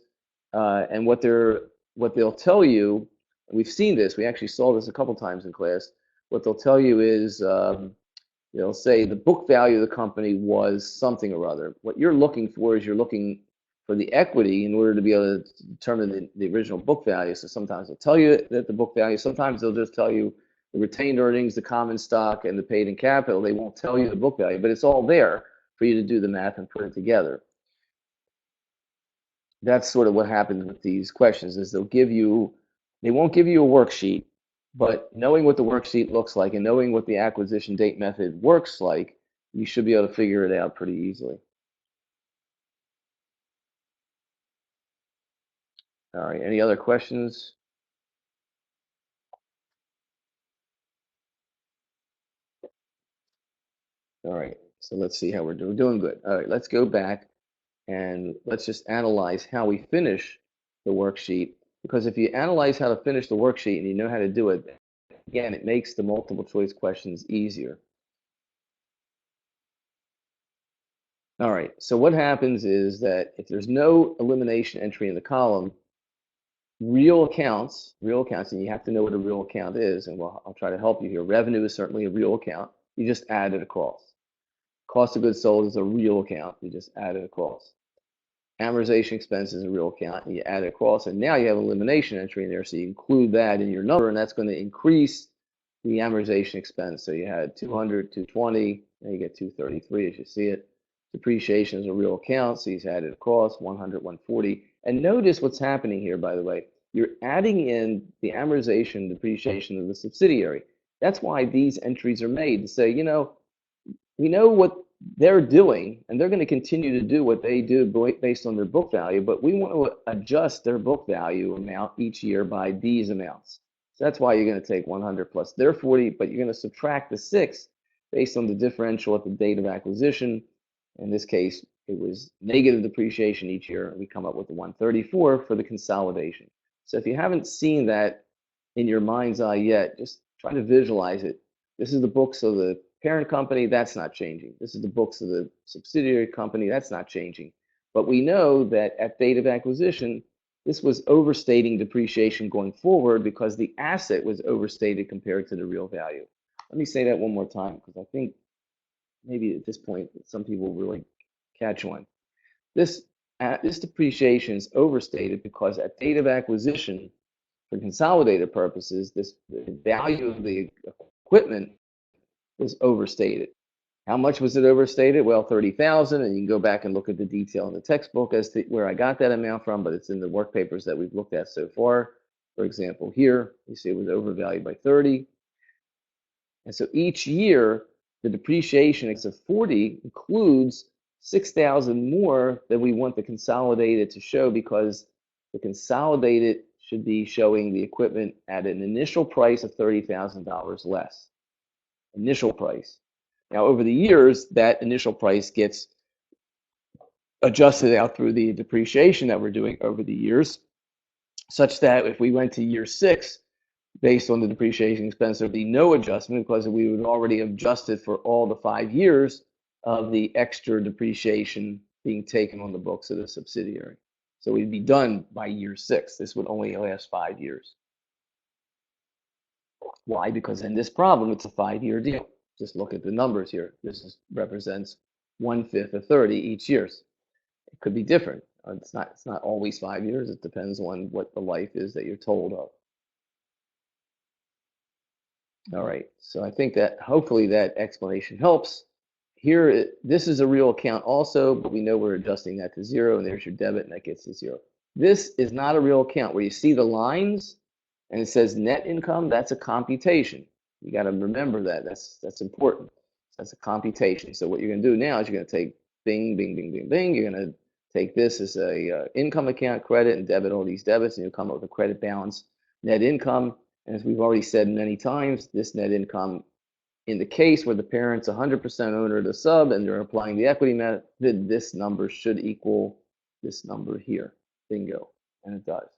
and what they'll tell you. We've seen this. We actually saw this a couple times in class. What they'll tell you is they'll say the book value of the company was something or other. What you're looking for is you're looking for the equity in order to be able to determine the original book value. So sometimes they'll tell you that the book value, sometimes they'll just tell you the retained earnings, the common stock, and the paid in capital. They won't tell you the book value, but it's all there for you to do the math and put it together. That's sort of what happens with these questions, is they won't give you a worksheet, but knowing what the worksheet looks like and knowing what the acquisition date method works like, you should be able to figure it out pretty easily. All right, any other questions? All right, so let's see how we're doing. We're doing good. All right, let's go back and let's just analyze how we finish the worksheet. Because if you analyze how to finish the worksheet and you know how to do it, again, it makes the multiple choice questions easier. All right, so what happens is that if there's no elimination entry in the column, real accounts, and you have to know what a real account is, and I'll try to help you here. Revenue is certainly a real account. You just add it across. Cost of goods sold is a real account. You just add it across. Amortization expense is a real account, and you add it across, and now you have elimination entry in there, so you include that in your number, and that's going to increase the amortization expense. So you had 200, 220, now you get 233 as you see it. Depreciation is a real account, so he's added across 100, 140. And notice what's happening here, by the way. You're adding in the amortization, depreciation of the subsidiary. That's why these entries are made, to say, you know, we know what they're doing, and they're going to continue to do what they do based on their book value, but we want to adjust their book value amount each year by these amounts. So that's why you're going to take 100 plus their 40, but you're going to subtract the 6 based on the differential at the date of acquisition. In this case, it was negative depreciation each year, and we come up with the 134 for the consolidation. So if you haven't seen that in your mind's eye yet, just try to visualize it. This is the books of the parent company, that's not changing. This is the books of the subsidiary company, that's not changing. But we know that at date of acquisition, this was overstating depreciation going forward because the asset was overstated compared to the real value. Let me say that one more time, because I think maybe at this point some people really catch on. This depreciation is overstated because at date of acquisition, for consolidated purposes, the value of the equipment was overstated. How much was it overstated? Well, 30,000, and you can go back and look at the detail in the textbook as to where I got that amount from, but it's in the work papers that we've looked at so far. For example, here, you see it was overvalued by 30. And so each year, the depreciation of 40 includes 6,000 more than we want the consolidated to show, because the consolidated should be showing the equipment at an initial price of $30,000 less. Initial price. Now, over the years, that initial price gets adjusted out through the depreciation that we're doing over the years. such that if we went to year 6, based on the depreciation expense, there'd be no adjustment because we would already have adjusted for all the 5 years of the extra depreciation being taken on the books of the subsidiary. So we'd be done by year 6. This would only last 5 years. Why? Because in this problem, it's a 5-year deal. Just look at the numbers here. This represents 1/5 of 30 each year. It could be different. It's not always 5 years. It depends on what the life is that you're told of. All right, so I think that hopefully that explanation helps. Here, this is a real account also, but we know we're adjusting that to 0, and there's your debit, and that gets to 0. This is not a real account where you see the lines and it says net income. That's a computation. You got to remember that. That's important. That's a computation. So what you're going to do now is you're going to take bing, bing, bing, bing, bing. You're going to take this as a income account, credit, and debit all these debits, and you'll come up with a credit balance, net income. And as we've already said many times, this net income, in the case where the parent's 100% owner of the sub and they're applying the equity method, this number should equal this number here. Bingo. And it does.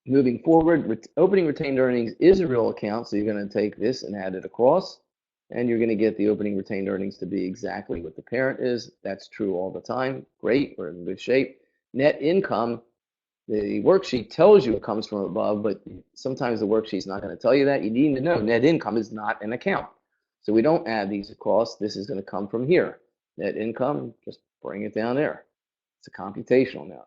Moving forward, opening retained earnings is a real account, so you're going to take this and add it across, and you're going to get the opening retained earnings to be exactly what the parent is. That's true all the time. Great, we're in good shape. Net income, the worksheet tells you it comes from above, but sometimes the worksheet's not going to tell you that. You need to know net income is not an account. So we don't add these across. This is going to come from here. Net income, just bring it down there. It's a computational now.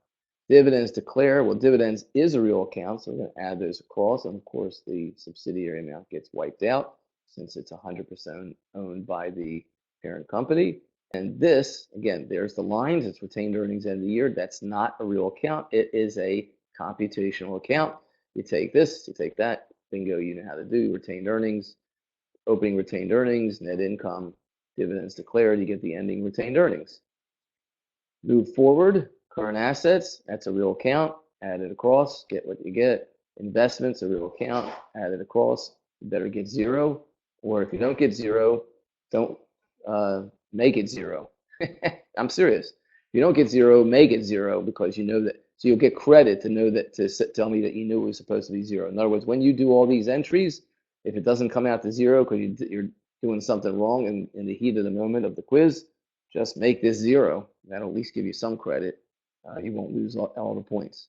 Dividends declared. Well, dividends is a real account, so we're going to add those across. And of course, the subsidiary amount gets wiped out since it's 100% owned by the parent company. And this, again, there's the lines. It's retained earnings end of the year. That's not a real account. It is a computational account. You take this, you take that. Bingo, you know how to do retained earnings, opening retained earnings, net income, dividends declared. You get the ending retained earnings. Move forward, current assets. That's a real account. Add it across, get what you get. Investments, a real account. Add it across. You better get 0. Or if you don't get 0, don't make it 0. I'm serious. If you don't get 0, make it 0 because you know that. So you'll get credit to know that, to tell me that you knew it was supposed to be 0. In other words, when you do all these entries, if it doesn't come out to 0 because you're doing something wrong in the heat of the moment of the quiz, just make this 0. That'll at least give you some credit. You won't lose all the points.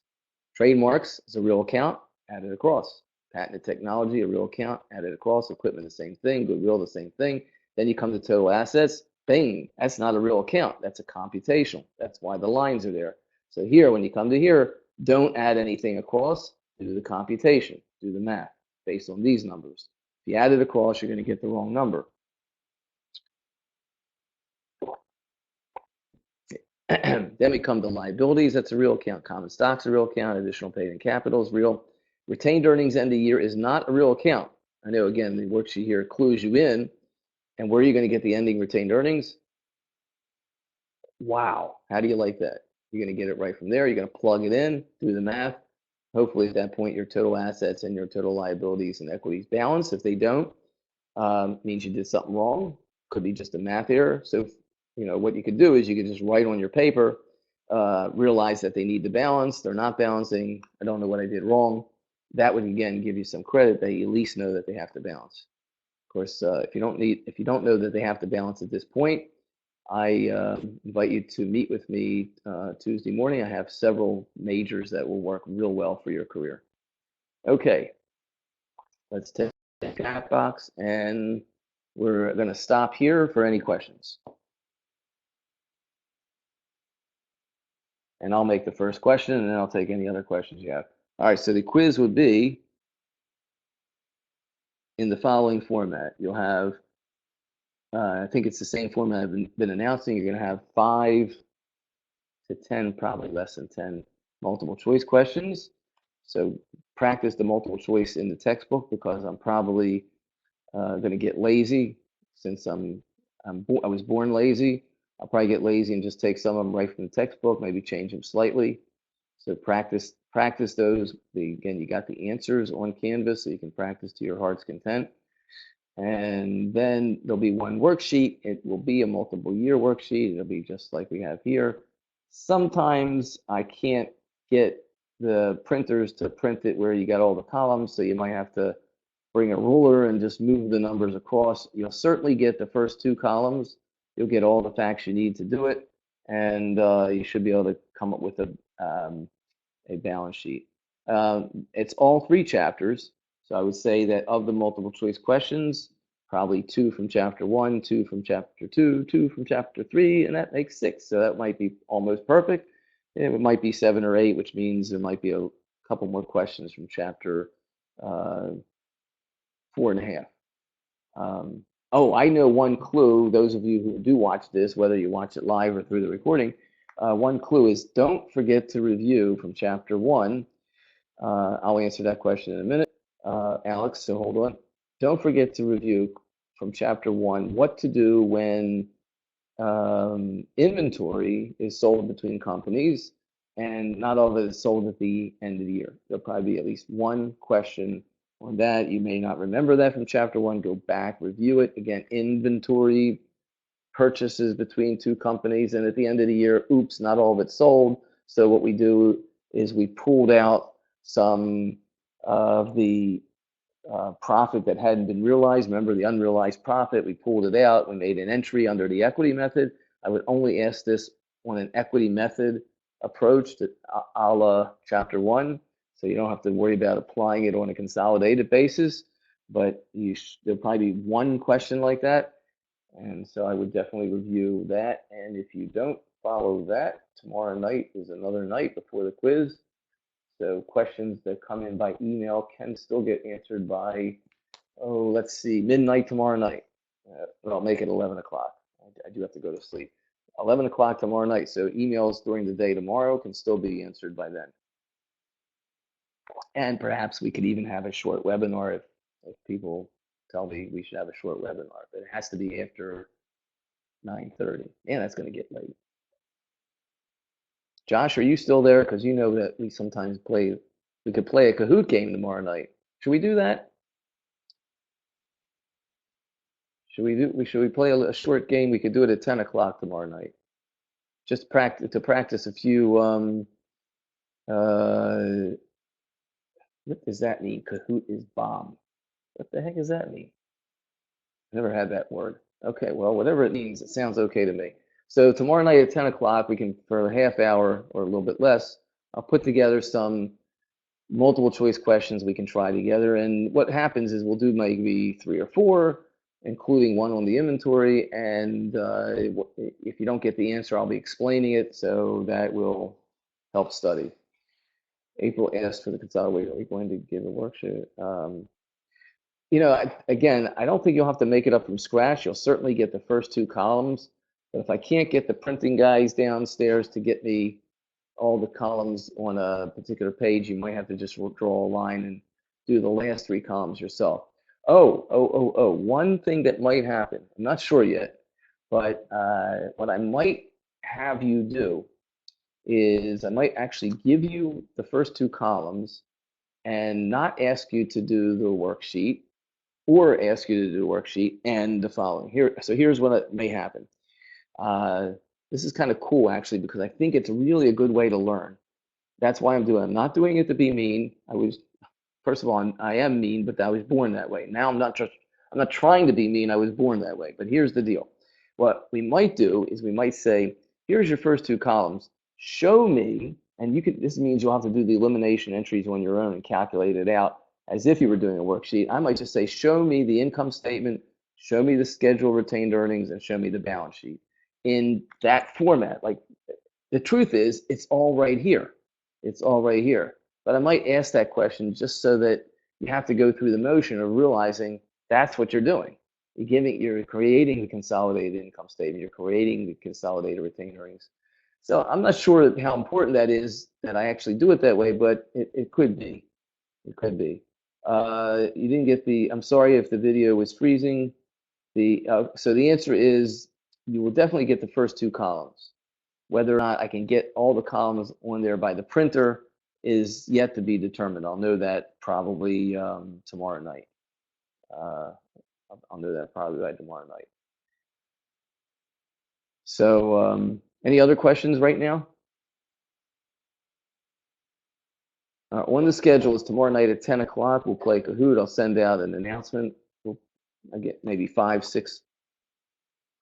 Trademarks is a real account. Add it across. Patented technology, a real account. Add it across. Equipment, the same thing. Goodwill, the same thing. Then you come to total assets. Bing, that's not a real account. That's a computational. That's why the lines are there. So here, when you come to here, don't add anything across. Do the computation. Do the math based on these numbers. If you add it across, you're going to get the wrong number. Then we come to liabilities. That's a real account. Common stocks a real account. Additional paid in capital is real. Retained earnings end of year is not a real account. I know, again, the worksheet here clues you in. And where are you going to get the ending retained earnings? Wow. How do you like that? You're going to get it right from there. You're going to plug it in, do the math. Hopefully at that point, your total assets and your total liabilities and equities balance. If they don't, means you did something wrong. Could be just a math error. So, what you could do is you could just write on your paper, realize that they need to balance. They're not balancing. I don't know what I did wrong. That would, again, give you some credit that you at least know that they have to balance. Of course, if you don't know that they have to balance at this point, I invite you to meet with me Tuesday morning. I have several majors that will work real well for your career. Okay, let's take that box, and we're going to stop here for any questions. And I'll make the first question, and then I'll take any other questions you have. All right, so the quiz would be in the following format. You'll have, I think it's the same format I've been announcing. You're going to have 5 to 10, probably less than 10 multiple choice questions. So practice the multiple choice in the textbook because I'm probably going to get lazy since I was born lazy. I'll probably get lazy and just take some of them right from the textbook, maybe change them slightly. So practice those. Again, you got the answers on Canvas, so you can practice to your heart's content. And then there'll be one worksheet. It will be a multiple year worksheet. It'll be just like we have here. Sometimes I can't get the printers to print it where you got all the columns, so you might have to bring a ruler and just move the numbers across. You'll certainly get the first two columns. You'll get all the facts you need to do it, and you should be able to come up with a balance sheet. It's all three chapters, so I would say that of the multiple choice questions, probably two from chapter 1, two from chapter 2, two from chapter 3, and that makes 6. So that might be almost perfect. It might be 7 or 8, which means there might be a couple more questions from chapter 4.5. Oh, I know one clue. Those of you who do watch this, whether you watch it live or through the recording, one clue is don't forget to review from chapter 1. I'll answer that question in a minute, Alex, so hold on. Don't forget to review from chapter 1 what to do when inventory is sold between companies and not all of it is sold at the end of the year. There'll probably be at least one question on that. You may not remember that from chapter 1. Go back, review it. Again, inventory purchases between two companies, and at the end of the year, oops, not all of it sold. So what we do is we pulled out some of the profit that hadn't been realized. Remember the unrealized profit, we pulled it out, we made an entry under the equity method. I would only ask this on an equity method approach to a la chapter 1, so you don't have to worry about applying it on a consolidated basis, but there'll probably be one question like that, and so I would definitely review that. And if you don't follow that, tomorrow night is another night before the quiz. So questions that come in by email can still get answered by, let's see, midnight tomorrow night. But I'll make it 11 o'clock. I do have to go to sleep. 11 o'clock tomorrow night. So emails during the day tomorrow can still be answered by then. And perhaps we could even have a short webinar if people tell me we should have a short webinar. But it has to be after 9:30. Man, that's going to get late. Josh, are you still there? Because you know that we sometimes we could play a Kahoot game tomorrow night. Should we do that? Should we play a short game? We could do it at 10 o'clock tomorrow night. Just to practice a few, what does that mean? Kahoot is bomb. What the heck does that mean? Never had that word. Okay, well, whatever it means, it sounds okay to me. So tomorrow night at 10 o'clock, we can, for a half hour or a little bit less, I'll put together some multiple choice questions we can try together. And what happens is we'll do maybe 3 or 4, including one on the inventory. And if you don't get the answer, I'll be explaining it, so that will help study. April asked for the consolidator. Are we going to give a worksheet? Again, I don't think you'll have to make it up from scratch. You'll certainly get the first 2 columns. But if I can't get the printing guys downstairs to get me all the columns on a particular page, you might have to just draw a line and do the last 3 columns yourself. One thing that might happen, I'm not sure yet, but what I might have you do is I might actually give you the first 2 columns and not ask you to do the worksheet, or ask you to do a worksheet and the following. So here's what may happen. This is kind of cool, actually, because I think it's really a good way to learn. That's why I'm doing it. I'm not doing it to be mean. First of all, I am mean, but I was born that way. Now I'm not trying to be mean. I was born that way. But here's the deal. What we might do is we might say, here's your first 2 columns. Show me, and this means you'll have to do the elimination entries on your own and calculate it out as if you were doing a worksheet. I might just say, show me the income statement, show me the schedule retained earnings, and show me the balance sheet in that format. Like, the truth is, it's all right here. It's all right here. But I might ask that question just so that you have to go through the motion of realizing that's what you're doing. You're creating the consolidated income statement. You're creating the consolidated retained earnings. So I'm not sure how important that is that I actually do it that way, but it could be. It could be. You didn't get I'm sorry if the video was freezing. So the answer is you will definitely get the first 2 columns. Whether or not I can get all the columns on there by the printer is yet to be determined. I'll know that probably tomorrow night. I'll know that probably by tomorrow night. So any other questions right now? On the schedule is tomorrow night at 10 o'clock. We'll play Kahoot. I'll send out an announcement. I get maybe 5, 6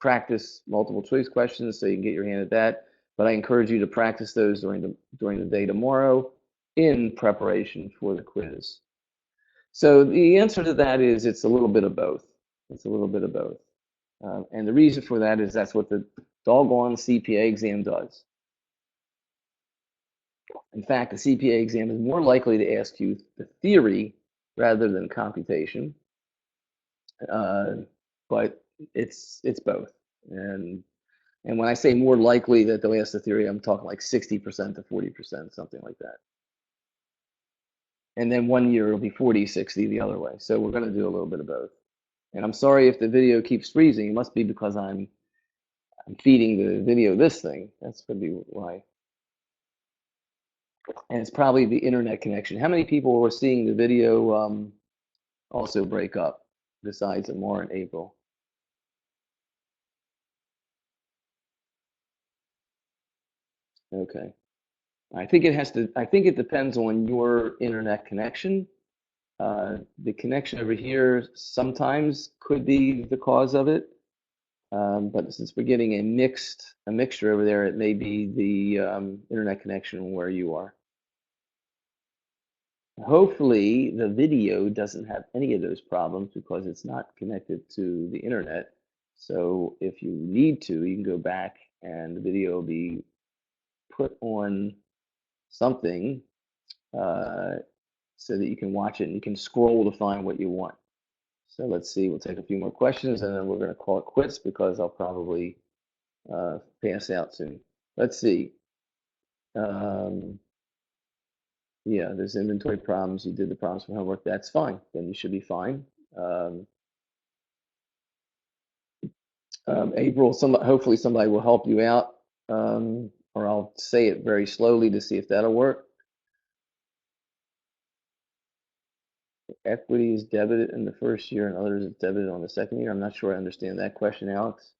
practice multiple choice questions so you can get your hand at that. But I encourage you to practice those during the day tomorrow in preparation for the quiz. So the answer to that is it's a little bit of both. It's a little bit of both. And the reason for that is that's what the doggone CPA exam does. In fact, the CPA exam is more likely to ask you the theory rather than computation, but it's both. And when I say more likely that they'll ask the theory, I'm talking like 60% to 40%, something like that. And then 1 year it'll be 40, 60 the other way. So we're going to do a little bit of both. And I'm sorry if the video keeps freezing. It must be because I'm feeding the video this thing. That's going to be why. And it's probably the internet connection. How many people were seeing the video also break up besides Amar and April? Okay. I think it depends on your internet connection. The connection over here sometimes could be the cause of it. But since we're getting a mixture over there, it may be the internet connection where you are. Hopefully, the video doesn't have any of those problems because it's not connected to the internet. So if you need to, you can go back and the video will be put on something so that you can watch it and you can scroll to find what you want. So let's see, we'll take a few more questions and then we're going to call it quits because I'll probably pass out soon. Let's see. Yeah, there's inventory problems. You did the problems from homework. That's fine. Then you should be fine. April, hopefully somebody will help you out, or I'll say it very slowly to see if that'll work. Equity is debited in the first year and others is debited on the second year. I'm not sure I understand that question, Alex.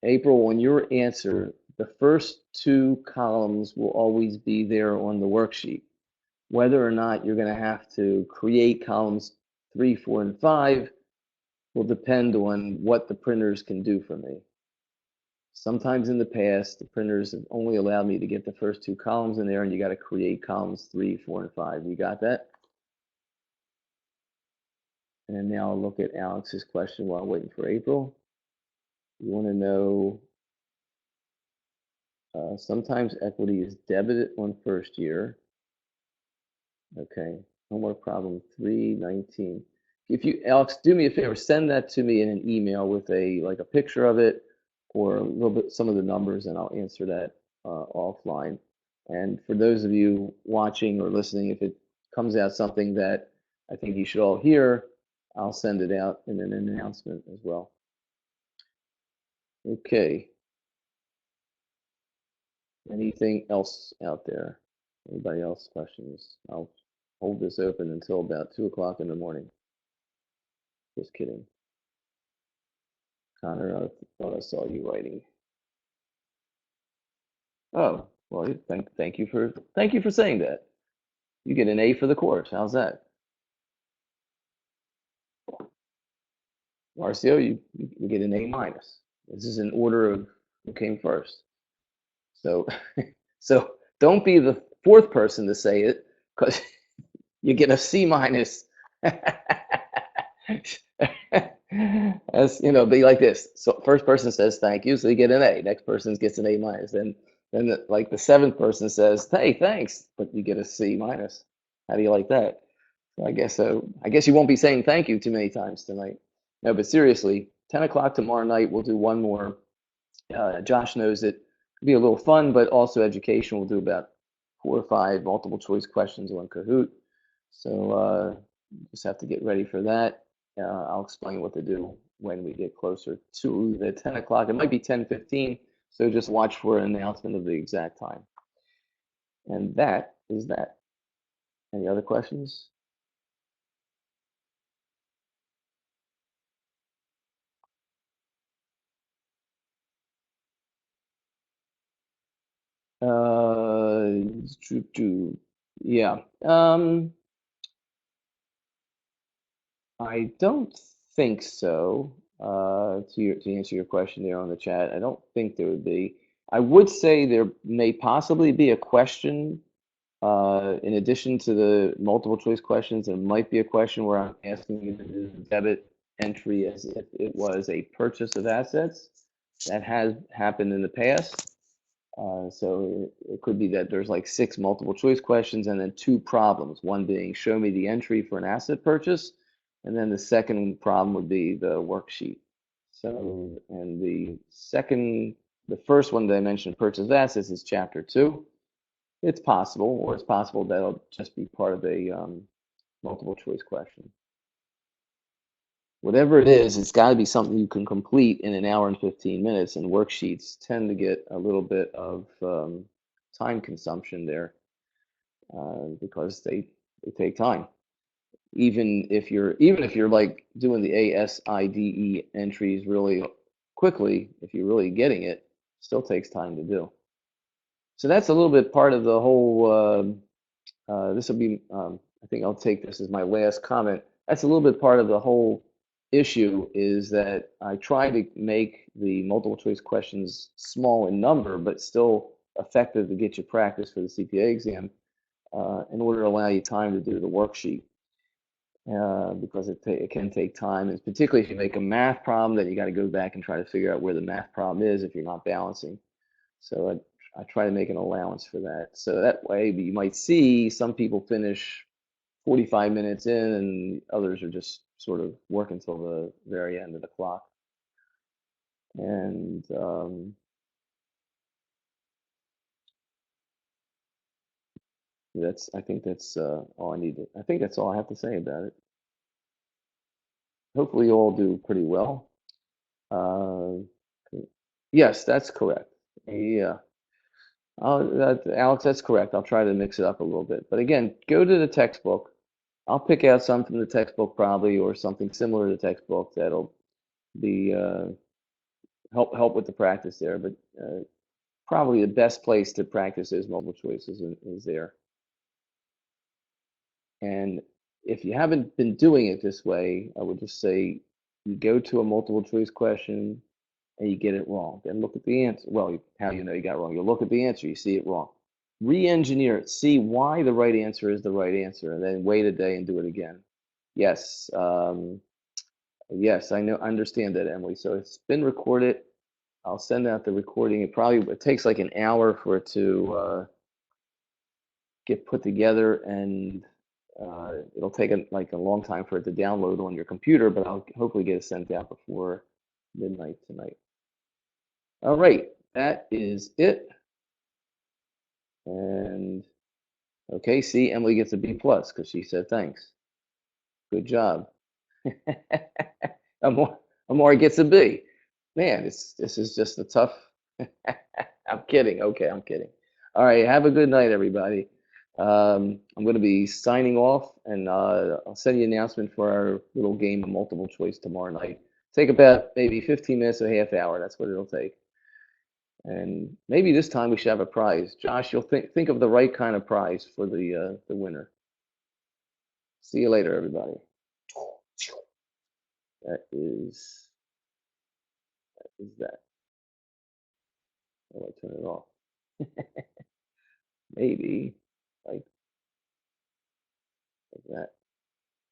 April, on your answer, the first 2 columns will always be there on the worksheet. Whether or not you're going to have to create columns 3, 4, and 5 will depend on what the printers can do for me. Sometimes in the past, the printers have only allowed me to get the first 2 columns in there, and you got to create columns 3, 4, and 5. You got that? And now I'll look at Alex's question while waiting for April. You want to know, sometimes equity is debited on first year. Okay, homework problem 319. If you, Alex, do me a favor, send that to me in an email with a picture of it or a little bit, some of the numbers, and I'll answer that offline. And for those of you watching or listening, if it comes out something that I think you should all hear, I'll send it out in an announcement as well. Okay. Anything else out there? Anybody else questions? I'll hold this open until about 2 o'clock in the morning. Just kidding. Connor, I thought I saw you writing. Oh, well, thank you for saying that. You get an A for the course. How's that? Marcio, you get an A minus. This is in order of who came first. So so don't be the 4th person to say it because you get a C minus. As you know, be like this. So first person says thank you, so you get an A. Next person gets an A minus. Then the 7th person says, hey, thanks, but you get a C minus. How do you like that? So I guess so. I guess you won't be saying thank you too many times tonight. No, but seriously, 10 o'clock tomorrow night, we'll do one more. Josh knows it. It'll be a little fun, but also education. We'll do about 4 or 5 multiple choice questions on Kahoot. So just have to get ready for that. I'll explain what to do when we get closer to the 10 o'clock. It might be 10:15, so just watch for an announcement of the exact time. And that is that. Any other questions? Yeah. I don't think so. To answer your question there on the chat, I don't think there would be. I would say there may possibly be a question in addition to the multiple choice questions. There might be a question where I'm asking you to do the debit entry as if it was a purchase of assets. That has happened in the past. So it could be that there's like 6 multiple choice questions and then 2 problems, one being show me the entry for an asset purchase, and then the second problem would be the worksheet. So, and the first one that I mentioned, purchase of assets, is chapter 2. It's possible, or it's possible that'll just be part of a multiple choice question. Whatever it is, it's got to be something you can complete in an hour and 15 minutes, and worksheets tend to get a little bit of time consumption there because they take time. Even if you're like doing the ASIDE entries really quickly, if you're really getting it, still takes time to do. So that's a little bit part of the whole. This will be. I think I'll take this as my last comment. That's a little bit part of the whole issue, is that I try to make the multiple choice questions small in number, but still effective to get you practice for the CPA exam in order to allow you time to do the worksheet. Because it can take time, and particularly if you make a math problem, then you got to go back and try to figure out where the math problem is if you're not balancing. So I try to make an allowance for that. So that way you might see some people finish 45 minutes in and others are just sort of working until the very end of the clock. And I think that's all I need to, I think that's all I have to say about it. Hopefully you all do pretty well. Yes, that's correct. Yeah. Alex, that's correct. I'll try to mix it up a little bit. But again, go to the textbook. I'll pick out some from the textbook probably, or something similar to the textbook that'll be help with the practice there. But probably the best place to practice is multiple choices is there. And if you haven't been doing it this way, I would just say you go to a multiple choice question and you get it wrong. Then look at the answer. Well, how you know you got it wrong? You look at the answer, you see it wrong. Re-engineer it, see why the right answer is the right answer, and then wait a day and do it again. Yes, yes, I understand that, Emily. So it's been recorded. I'll send out the recording. It takes like an hour for it to get put together, and it'll take like a long time for it to download on your computer, but I'll hopefully get it sent out before midnight tonight. All right, that is it. And okay, see, Emily gets a B+ because she said thanks. Good job. Amor gets a B. Man, this is just a tough. I'm kidding. Okay, I'm kidding. All right, have a good night, everybody. I'm going to be signing off, and I'll send you an announcement for our little game of multiple choice tomorrow night. Take about maybe 15 minutes or a half hour. That's what it'll take. And maybe this time we should have a prize. Josh, you'll think of the right kind of prize for the winner. See you later, everybody. That is that. Oh, I turn it off. Maybe.